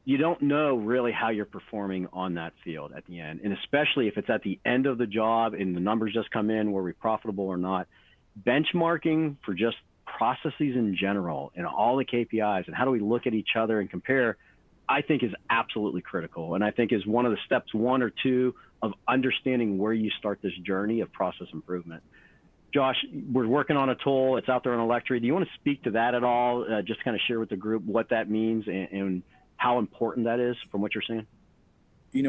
you don't know really how you're performing on that field at the end. And especially if it's at the end of the job and the numbers just come in, were we profitable or not? Benchmarking for just processes in general and all the KPIs and how do we look at each other and compare, I think is absolutely critical. And I think is one of the steps 1 or 2 of understanding where you start this journey of process improvement. Josh, we're working on a tool. It's out there on ELECTRI. Do you want to speak to that at all? Just kind of share with the group what that means and how important that is from what you're saying?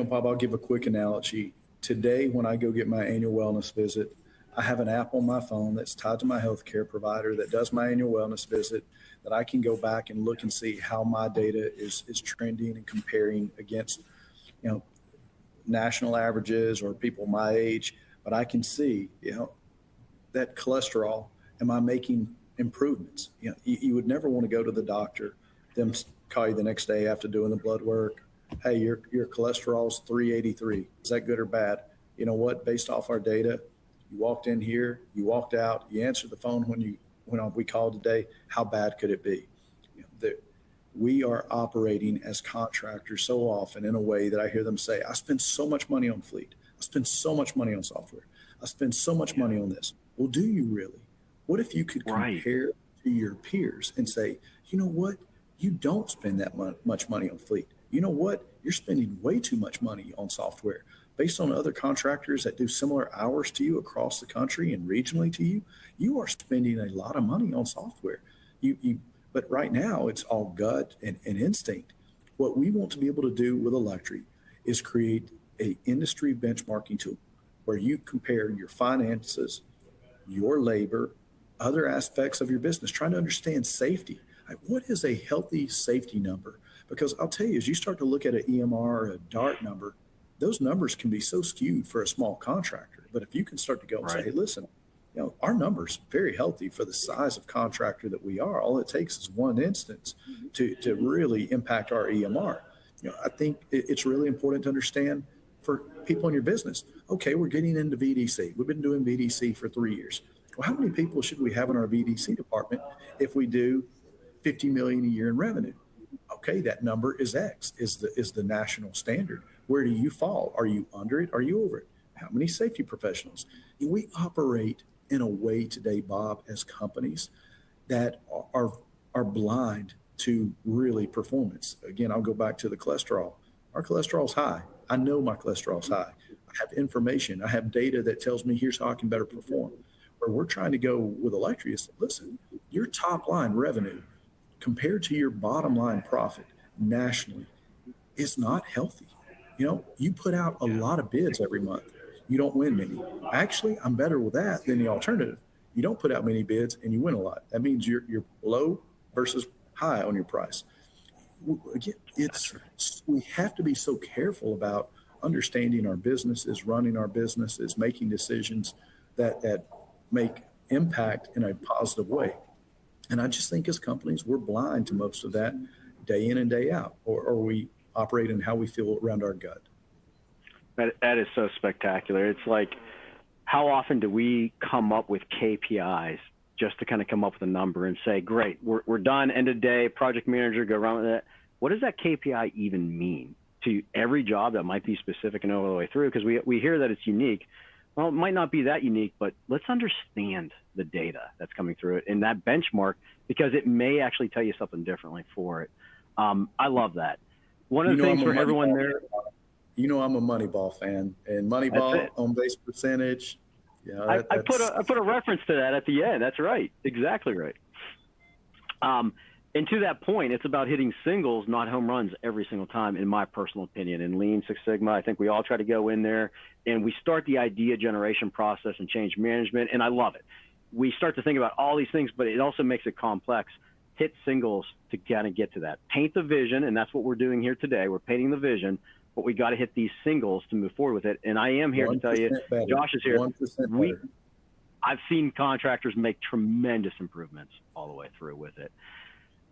Bob, I'll give a quick analogy. Today, when I go get my annual wellness visit, I have an app on my phone that's tied to my healthcare provider that does my annual wellness visit, that I can go back and look and see how my data is trending and comparing against, national averages or people my age. But I can see, that cholesterol, am I making improvements. You know, you would never want to go to the doctor, them call you the next day after doing the blood work. Hey, your cholesterol's 383. Is that good or bad? You know what? Based off our data, you walked in here, you walked out, you answered the phone when we called today. How bad could it be? You know, we are operating as contractors so often in a way that I hear them say, I spend so much money on fleet. I spend so much money on software. I spend so much money on this. Well, do you really? What if you could compare to your peers and say, you know what? You don't spend that much money on fleet. You know what? You're spending way too much money on software. Based on other contractors that do similar hours to you across the country and regionally to you, you are spending a lot of money on software. But right now, it's all gut and instinct. What we want to be able to do with ELECTRI is create an industry benchmarking tool where you compare your finances, your labor, other aspects of your business, trying to understand safety. What is a healthy safety number? Because I'll tell you, as you start to look at an EMR or a DART number, those numbers can be so skewed for a small contractor. But if you can start to go and say, hey, listen, you know, our numbers very healthy for the size of contractor that we are. All it takes is one instance to really impact our EMR. You know, I think it's really important to understand for people in your business. Okay, we're getting into VDC. We've been doing VDC for 3 years. Well, how many people should we have in our VDC department if we do 50 million a year in revenue? Okay, that number is X, is the national standard. Where do you fall? Are you under it? Are you over it? How many safety professionals? And we operate in a way today, Bob, as companies that are blind to really performance. Again, I'll go back to the cholesterol. Our cholesterol's high. I know my cholesterol's high. I have information. I have data that tells me here's how I can better perform. Where we're trying to go with ELECTRI is, listen, your top line revenue compared to your bottom line profit nationally is not healthy. You know, you put out a lot of bids every month. You don't win many. Actually, I'm better with that than the alternative. You don't put out many bids and you win a lot. That means you're low versus high on your price. Again, we have to be so careful about understanding our businesses, running our businesses, making decisions that make impact in a positive way. And I just think as companies, we're blind to most of that day in and day out, or we operate in how we feel around our gut. That is so spectacular. It's like, how often do we come up with KPIs just to kind of come up with a number and say, great, we're done, end of day, project manager, go around with that. What does that KPI even mean to every job that might be specific and all the way through? Because we hear that it's unique. Well, it might not be that unique, but let's understand the data that's coming through it and that benchmark, because it may actually tell you something differently for it. I love that. One of the things for everyone there. You know, I'm a Moneyball fan, and Moneyball on base percentage. Yeah, I put a reference to that at the end. That's right. Exactly right. And to that point, it's about hitting singles, not home runs every single time, in my personal opinion. In Lean Six Sigma, I think we all try to go in there and we start the idea generation process and change management, and I love it. We start to think about all these things, but it also makes it complex. Hit singles to kind of get to that. Paint the vision, and that's what we're doing here today. We're painting the vision, but we got to hit these singles to move forward with it. And I am here to tell you, better. Josh is here. 1% I've seen contractors make tremendous improvements all the way through with it.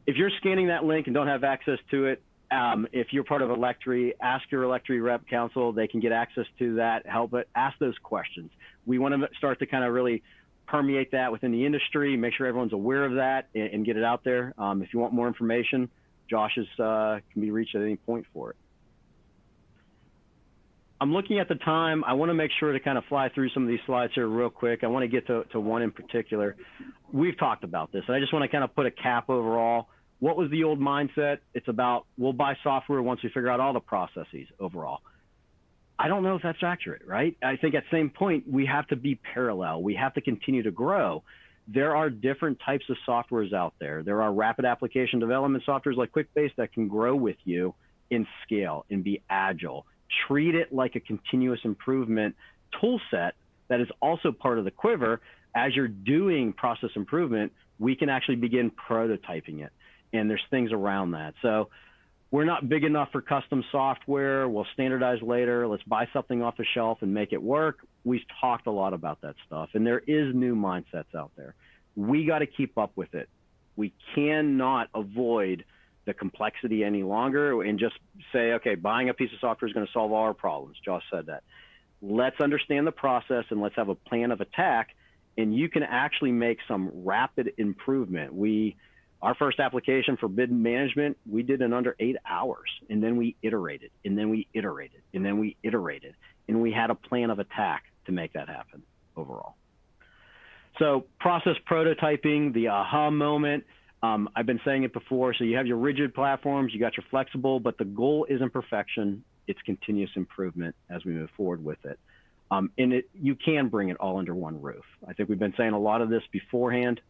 If you're scanning that link and don't have access to it, if you're part of ELECTRI, ask your ELECTRI rep council. They can get access to that, help it, ask those questions. We want to start to kind of really permeate that within the industry, make sure everyone's aware of that and get it out there. If you want more information, Josh can be reached at any point for it. I'm looking at the time. I want to make sure to kind of fly through some of these slides here real quick. I want to get to one in particular. We've talked about this, and I just want to kind of put a cap overall. What was the old mindset? It's about, we'll buy software once we figure out all the processes overall. I don't know if that's accurate, right? I think at the same point, we have to be parallel. We have to continue to grow. There are different types of softwares out there. There are rapid application development softwares like Quickbase that can grow with you in scale and be agile. Treat it like a continuous improvement tool set that is also part of the quiver. As you're doing process improvement, we can actually begin prototyping it. And there's things around that. So we're not big enough for custom software. We'll standardize later. Let's buy something off the shelf and make it work. We've talked a lot about that stuff. And there is new mindsets out there. We got to keep up with it. We cannot avoid the complexity any longer and just say, okay, buying a piece of software is going to solve all our problems. Josh said that. Let's understand the process and let's have a plan of attack, and you can actually make some rapid improvement. Our first application for bid management, we did in under 8 hours, and then we iterated, and then we iterated, and then we iterated, and we had a plan of attack to make that happen overall. So process prototyping, the aha moment, I've been saying it before, so you have your rigid platforms, you got your flexible, but the goal isn't perfection, it's continuous improvement as we move forward with it. And you can bring it all under one roof. I think we've been saying a lot of this beforehand.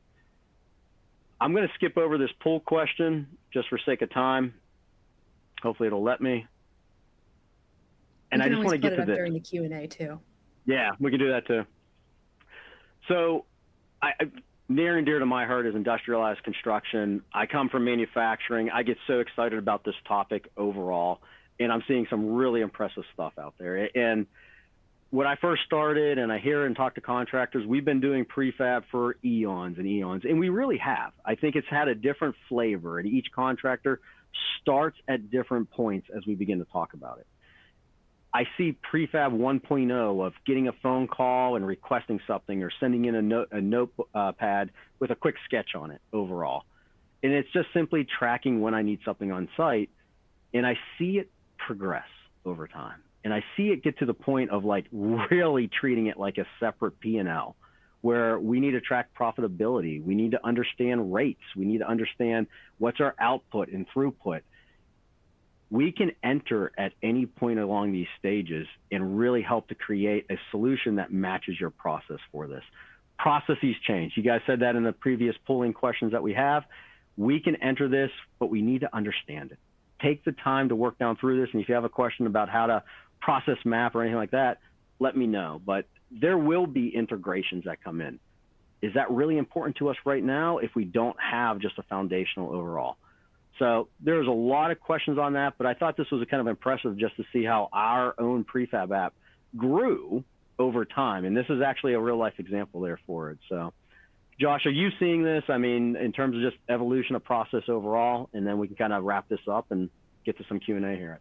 I'm going to skip over this poll question just for sake of time. Hopefully it'll let me. And I just want to get to this during the Q&A too. Yeah, we can do that too. So near and dear to my heart is industrialized construction. I come from manufacturing. I get so excited about this topic overall, and I'm seeing some really impressive stuff out there. And when I first started and I hear and talk to contractors, we've been doing prefab for eons and eons, and we really have. I think it's had a different flavor, and each contractor starts at different points as we begin to talk about it. I see prefab 1.0 of getting a phone call and requesting something or sending in a notepad with a quick sketch on it overall. And it's just simply tracking when I need something on site, and I see it progress over time. And I see it get to the point of like really treating it like a separate P&L, where we need to track profitability. We need to understand rates. We need to understand what's our output and throughput. We can enter at any point along these stages and really help to create a solution that matches your process for this. Processes change. You guys said that in the previous polling questions that we have. We can enter this, but we need to understand it. Take the time to work down through this. And if you have a question about how to process map or anything like that, let me know. But there will be integrations that come in. Is that really important to us right now if we don't have just a foundational overall? So there's a lot of questions on that, but I thought this was kind of impressive just to see how our own prefab app grew over time. And this is actually a real life example there for it. So Josh, are you seeing this? I mean, in terms of just evolution of process overall, and then we can kind of wrap this up and get to some Q&A here.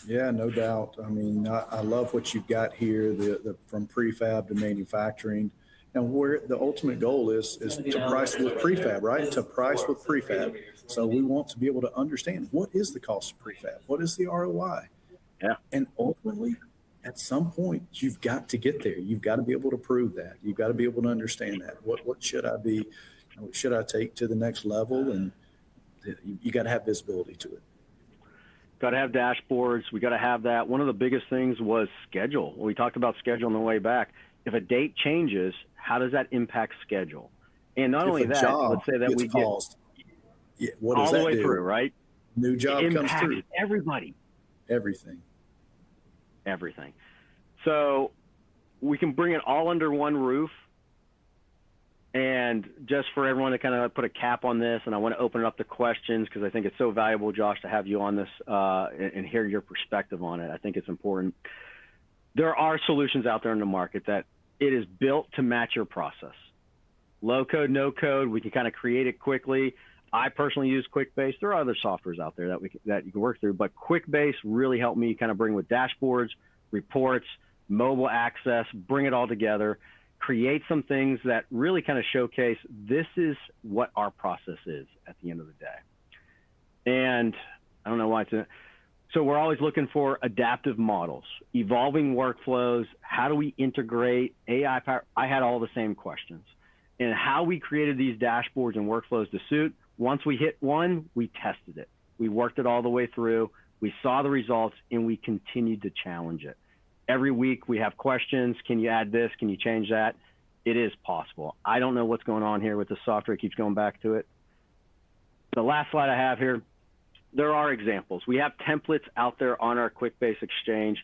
Yeah, no doubt. I mean, I love what you've got here, from prefab to manufacturing. And where the ultimate goal is to price with prefab, right? To price with prefab. So we want to be able to understand what is the cost of prefab? What is the ROI? Yeah. And ultimately, at some point, you've got to get there. You've got to be able to prove that. You've got to be able to understand that. What should I be? What should I take to the next level? And you got to have visibility to it. Got to have dashboards. We got to have that. One of the biggest things was schedule. We talked about schedule on the way back. If a date changes, how does that impact schedule? And not only that, let's say that we paused. Yeah, what does all that the way do? through, right? New job comes through. Everybody. Everything. So we can bring it all under one roof. And just for everyone to kind of put a cap on this, and I want to open it up to questions because I think it's so valuable, Josh, to have you on this and hear your perspective on it. I think it's important. There are solutions out there in the market that it is built to match your process. Low code, no code, we can kind of create it quickly. I personally use Quickbase. There are other softwares out there that you can work through, but Quickbase really helped me kind of bring with dashboards, reports, mobile access, bring it all together, create some things that really kind of showcase this is what our process is at the end of the day. And I don't know why so we're always looking for adaptive models, evolving workflows. How do we integrate AI power? I had all the same questions. And how we created these dashboards and workflows to suit. Once we hit one, we tested it. We worked it all the way through. We saw the results, and we continued to challenge it. Every week we have questions. Can you add this? Can you change that? It is possible. I don't know what's going on here with the software. It keeps going back to it. The last slide I have here, there are examples. We have templates out there on our Quickbase exchange.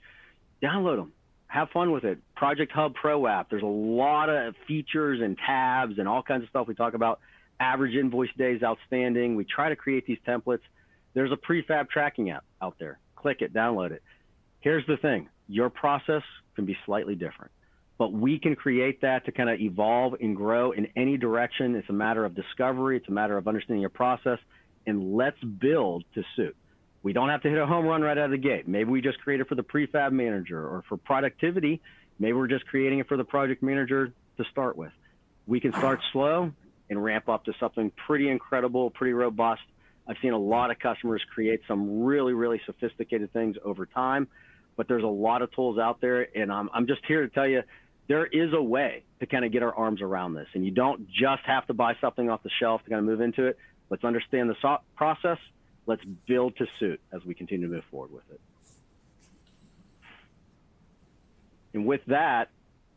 Download them. Have fun with it. Project Hub Pro app. There's a lot of features and tabs and all kinds of stuff we talk about. Average invoice days outstanding. We try to create these templates. There's a prefab tracking app out there. Click it, download it. Here's the thing. Your process can be slightly different. but we can create that to kind of evolve and grow in any direction. It's a matter of discovery. It's a matter of understanding your process, and let's build to suit. We don't have to hit a home run right out of the gate. Maybe we just create it for the prefab manager, or for productivity, maybe we're just creating it for the project manager to start with. We can start slow and ramp up to something pretty incredible, pretty robust. I've seen a lot of customers create some really, really sophisticated things over time, but there's a lot of tools out there, and I'm just here to tell you, there is a way to kind of get our arms around this, and you don't just have to buy something off the shelf to kind of move into it. Let's understand the process. Let's build to suit as we continue to move forward with it. And with that,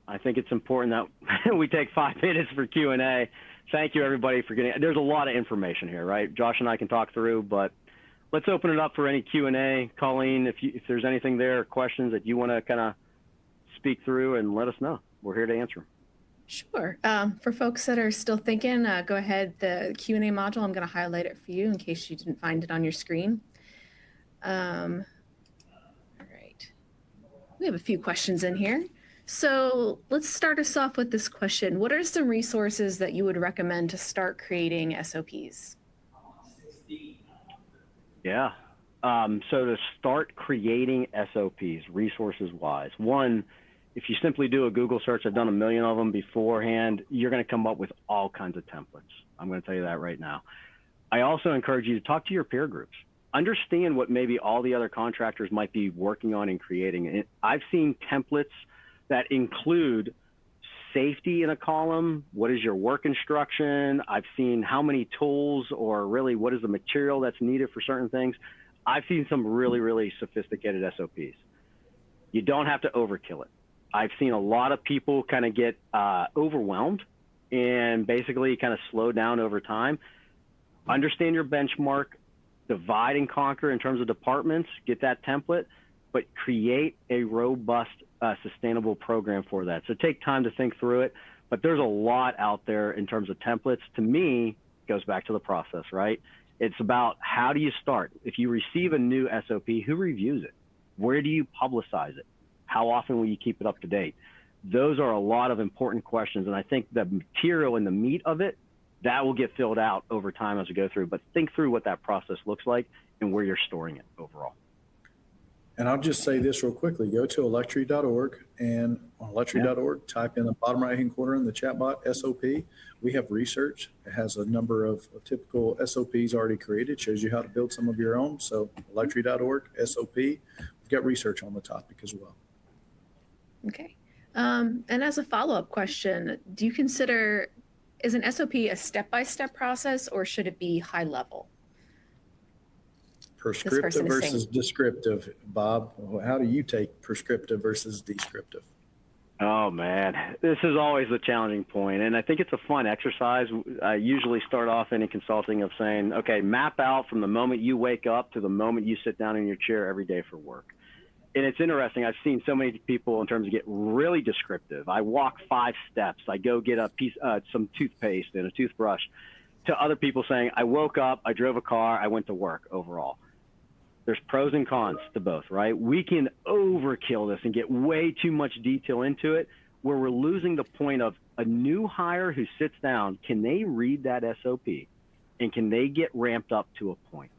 I think it's important that we take 5 minutes for Q&A. Thank you, everybody, for getting. There's a lot of information here, right? Josh and I can talk through, but let's open it up for any Q&A. Colleen, if there's anything there, questions that you want to kind of speak through, and let us know. We're here to answer. Sure. For folks that are still thinking, go ahead. The Q&A module, I'm going to highlight it for you in case you didn't find it on your screen. All right. We have a few questions in here. So let's start us off with this question. What are some resources that you would recommend to start creating SOPs? Yeah. So to start creating SOPs, resources-wise, one, if you simply do a Google search, I've done a million of them beforehand, you're going to come up with all kinds of templates. I'm going to tell you that right now. I also encourage you to talk to your peer groups. Understand what maybe all the other contractors might be working on and creating. I've seen templates that include safety in a column. What is your work instruction? I've seen how many tools, or really what is the material that's needed for certain things. I've seen some really, really sophisticated SOPs. You don't have to overkill it. I've seen a lot of people kind of get overwhelmed and basically kind of slow down over time. Understand your benchmark, divide and conquer in terms of departments, get that template, but create a robust, sustainable program for that. So take time to think through it, but there's a lot out there in terms of templates. To me, it goes back to the process, right? It's about how do you start? If you receive a new SOP, who reviews it? Where do you publicize it? How often will you keep it up to date? Those are a lot of important questions, and I think the material and the meat of it, that will get filled out over time as we go through, but think through what that process looks like and where you're storing it overall. And I'll just say this real quickly. Go to electri.org, and on electri.org, type in the bottom right-hand corner in the chat box, SOP. We have research. It has a number of typical SOPs already created, shows you how to build some of your own. So electri.org, SOP. We've got research on the topic as well. Okay. And as a follow-up question, do you consider, is an SOP a step-by-step process, or should it be high level? Prescriptive versus descriptive. Bob, how do you take prescriptive versus descriptive? Oh, man, this is always the challenging point, and I think it's a fun exercise. I usually start off in consulting of saying, okay, map out from the moment you wake up to the moment you sit down in your chair every day for work. And it's interesting. I've seen so many people in terms of get really descriptive. I walk 5 steps. I go get a piece, some toothpaste and a toothbrush, to other people saying, I woke up, I drove a car, I went to work overall. There's pros and cons to both, right? We can overkill this and get way too much detail into it, where we're losing the point of a new hire who sits down. Can they read that SOP, and can they get ramped up to a point?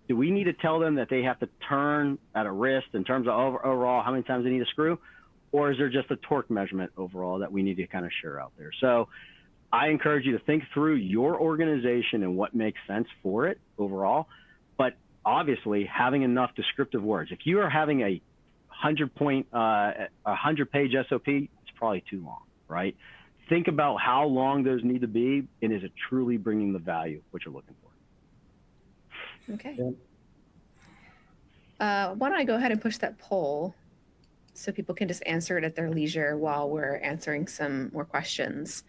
Do we need to tell them that they have to turn at a wrist in terms of overall how many times they need to screw? Or is there just a torque measurement overall that we need to kind of share out there? So I encourage you to think through your organization and what makes sense for it overall. But obviously, having enough descriptive words. If you are having a 100-page SOP, it's probably too long, right? Think about how long those need to be, and is it truly bringing the value what you're looking for? Okay. Why don't I go ahead and push that poll so people can just answer it at their leisure while we're answering some more questions.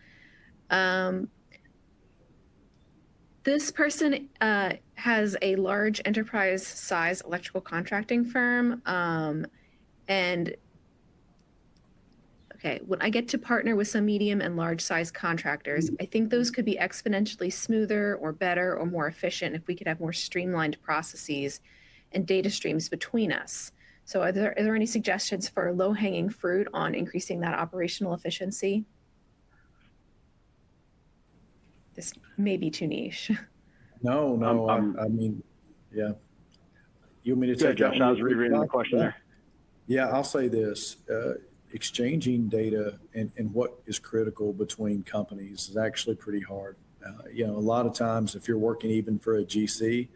This person has a large enterprise size electrical contracting firm. And okay, when I get to partner with some medium and large size contractors, I think those could be exponentially smoother or better or more efficient if we could have more streamlined processes and data streams between us. So are there any suggestions for low-hanging fruit on increasing that operational efficiency? This may be too niche. No, I'm I mean, yeah. You want me to good, take that Josh. one? I was rereading the question there. Yeah, I'll say this. Exchanging data and what is critical between companies is actually pretty hard. A lot of times if you're working even for a GC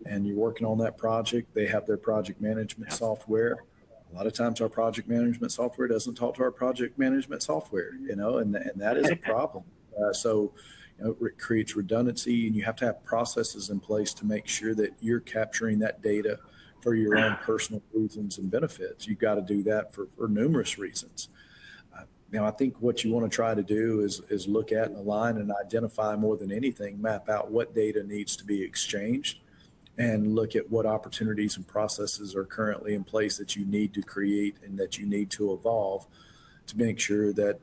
and you're working on that project, they have their project management software. A lot of times our project management software doesn't talk to our project management software, and that is a problem. It creates redundancy, and you have to have processes in place to make sure that you're capturing that data for your own personal reasons and benefits. You've got to do that for numerous reasons. I think what you want to try to do is look at and align and identify more than anything, map out what data needs to be exchanged and look at what opportunities and processes are currently in place that you need to create and that you need to evolve to make sure that,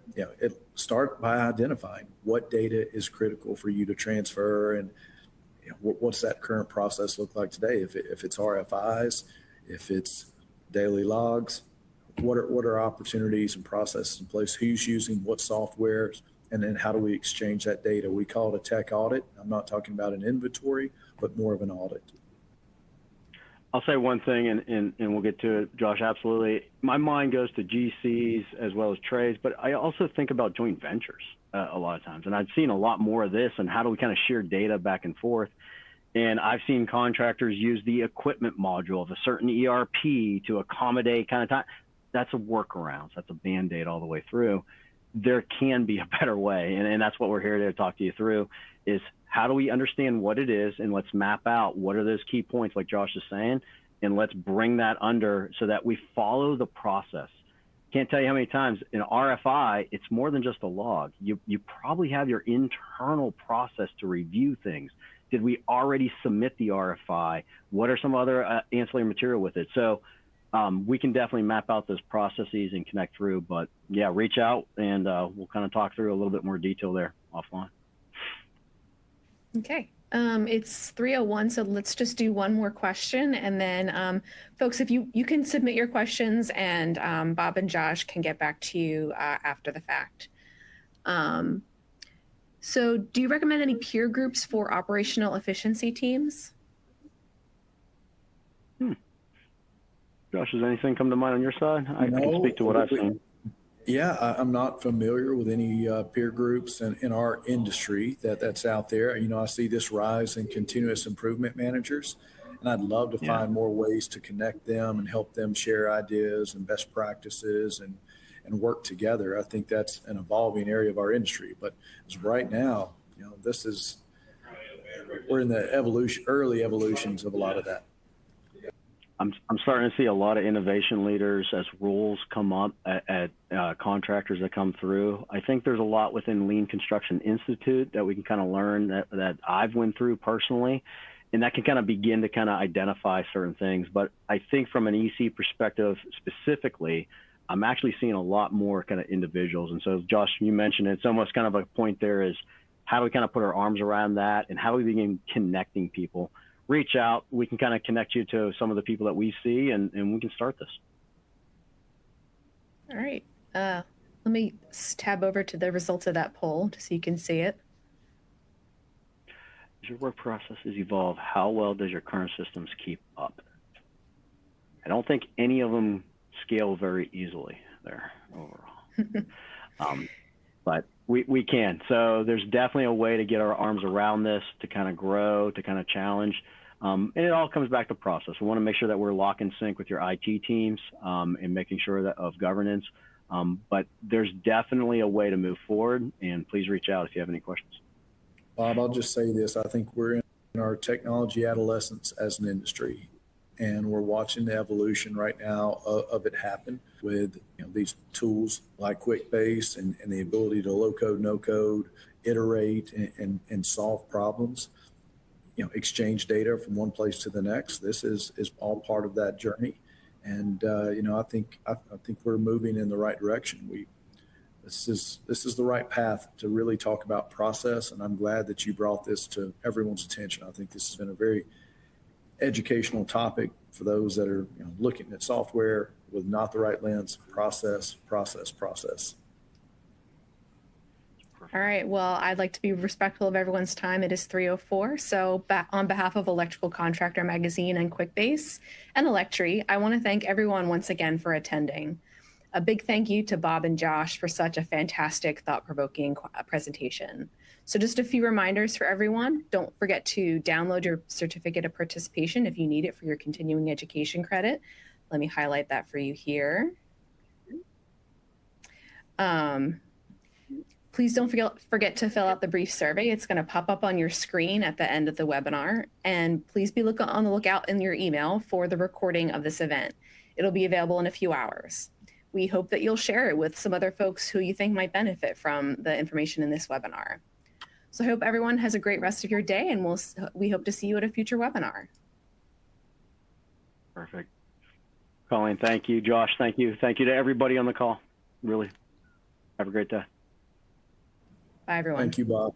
start by identifying what data is critical for you to transfer and what's that current process look like today? If it's RFIs, if it's daily logs, what are opportunities and processes in place? Who's using what softwares? And then how do we exchange that data? We call it a tech audit. I'm not talking about an inventory, but more of an audit. I'll say one thing, and we'll get to it, Josh. Absolutely. My mind goes to GCs as well as trades, but I also think about joint ventures a lot of times. And I've seen a lot more of this and how do we kind of share data back and forth. And I've seen contractors use the equipment module of a certain ERP to accommodate kind of time. That's a workarounds. That's a Band-Aid all the way through. There can be a better way. And that's what we're here to talk to you through is how do we understand what it is, and let's map out what are those key points like Josh is saying, and let's bring that under so that we follow the process. Can't tell you how many times in RFI, it's more than just a log. You probably have your internal process to review things. Did we already submit the RFI? What are some other ancillary material with it? So we can definitely map out those processes and connect through, but yeah, reach out and we'll kind of talk through a little bit more detail there offline. Okay. It's 3:01, so let's just do one more question. And then folks, if you can submit your questions and Bob and Josh can get back to you after the fact. So do you recommend any peer groups for operational efficiency teams? Josh, does anything come to mind on your side? I can speak to what I've seen. Yeah, I'm not familiar with any peer groups in our industry that's out there. I see this rise in continuous improvement managers, and I'd love to find more ways to connect them and help them share ideas and best practices and work together. I think that's an evolving area of our industry. But as of right now, we're in the early evolutions of a lot of that. I'm starting to see a lot of innovation leaders as rules come up at contractors that come through. I think there's a lot within Lean Construction Institute that we can kind of learn that I've went through personally, and that can kind of begin to kind of identify certain things. But I think from an EC perspective specifically, I'm actually seeing a lot more kind of individuals. And so Josh, you mentioned it's almost kind of a point there is how do we kind of put our arms around that and how do we begin connecting people? Reach out, we can kind of connect you to some of the people that we see and we can start this. All right. Let me tab over to the results of that poll just so you can see it. As your work processes evolve, how well does your current systems keep up? I don't think any of them scale very easily there overall. But we can. So there's definitely a way to get our arms around this, to kind of grow, to kind of challenge. And it all comes back to process. We want to make sure that we're lock in sync with your IT teams and making sure that of governance. But there's definitely a way to move forward, and please reach out if you have any questions. Bob, I'll just say this. I think we're in our technology adolescence as an industry, and we're watching the evolution right now of it happen with these tools like Quickbase and the ability to low code, no code, iterate and solve problems, exchange data from one place to the next. This is all part of that journey. And, I think we're moving in the right direction. This is the right path to really talk about process. And I'm glad that you brought this to everyone's attention. I think this has been a very educational topic for those that are looking at software with not the right lens, process. All right. Well, I'd like to be respectful of everyone's time. It is 3:04. So on behalf of Electrical Contractor Magazine and Quickbase and ELECTRI, I want to thank everyone once again for attending. A big thank you to Bob and Josh for such a fantastic, thought-provoking presentation. So just a few reminders for everyone. Don't forget to download your certificate of participation if you need it for your continuing education credit. Let me highlight that for you here. Please don't forget to fill out the brief survey. It's going to pop up on your screen at the end of the webinar. And please be on the lookout in your email for the recording of this event. It'll be available in a few hours. We hope that you'll share it with some other folks who you think might benefit from the information in this webinar. So I hope everyone has a great rest of your day, and we hope to see you at a future webinar. Perfect. Colleen, thank you. Josh, thank you. Thank you to everybody on the call. Really, have a great day. Bye, everyone. Thank you, Bob.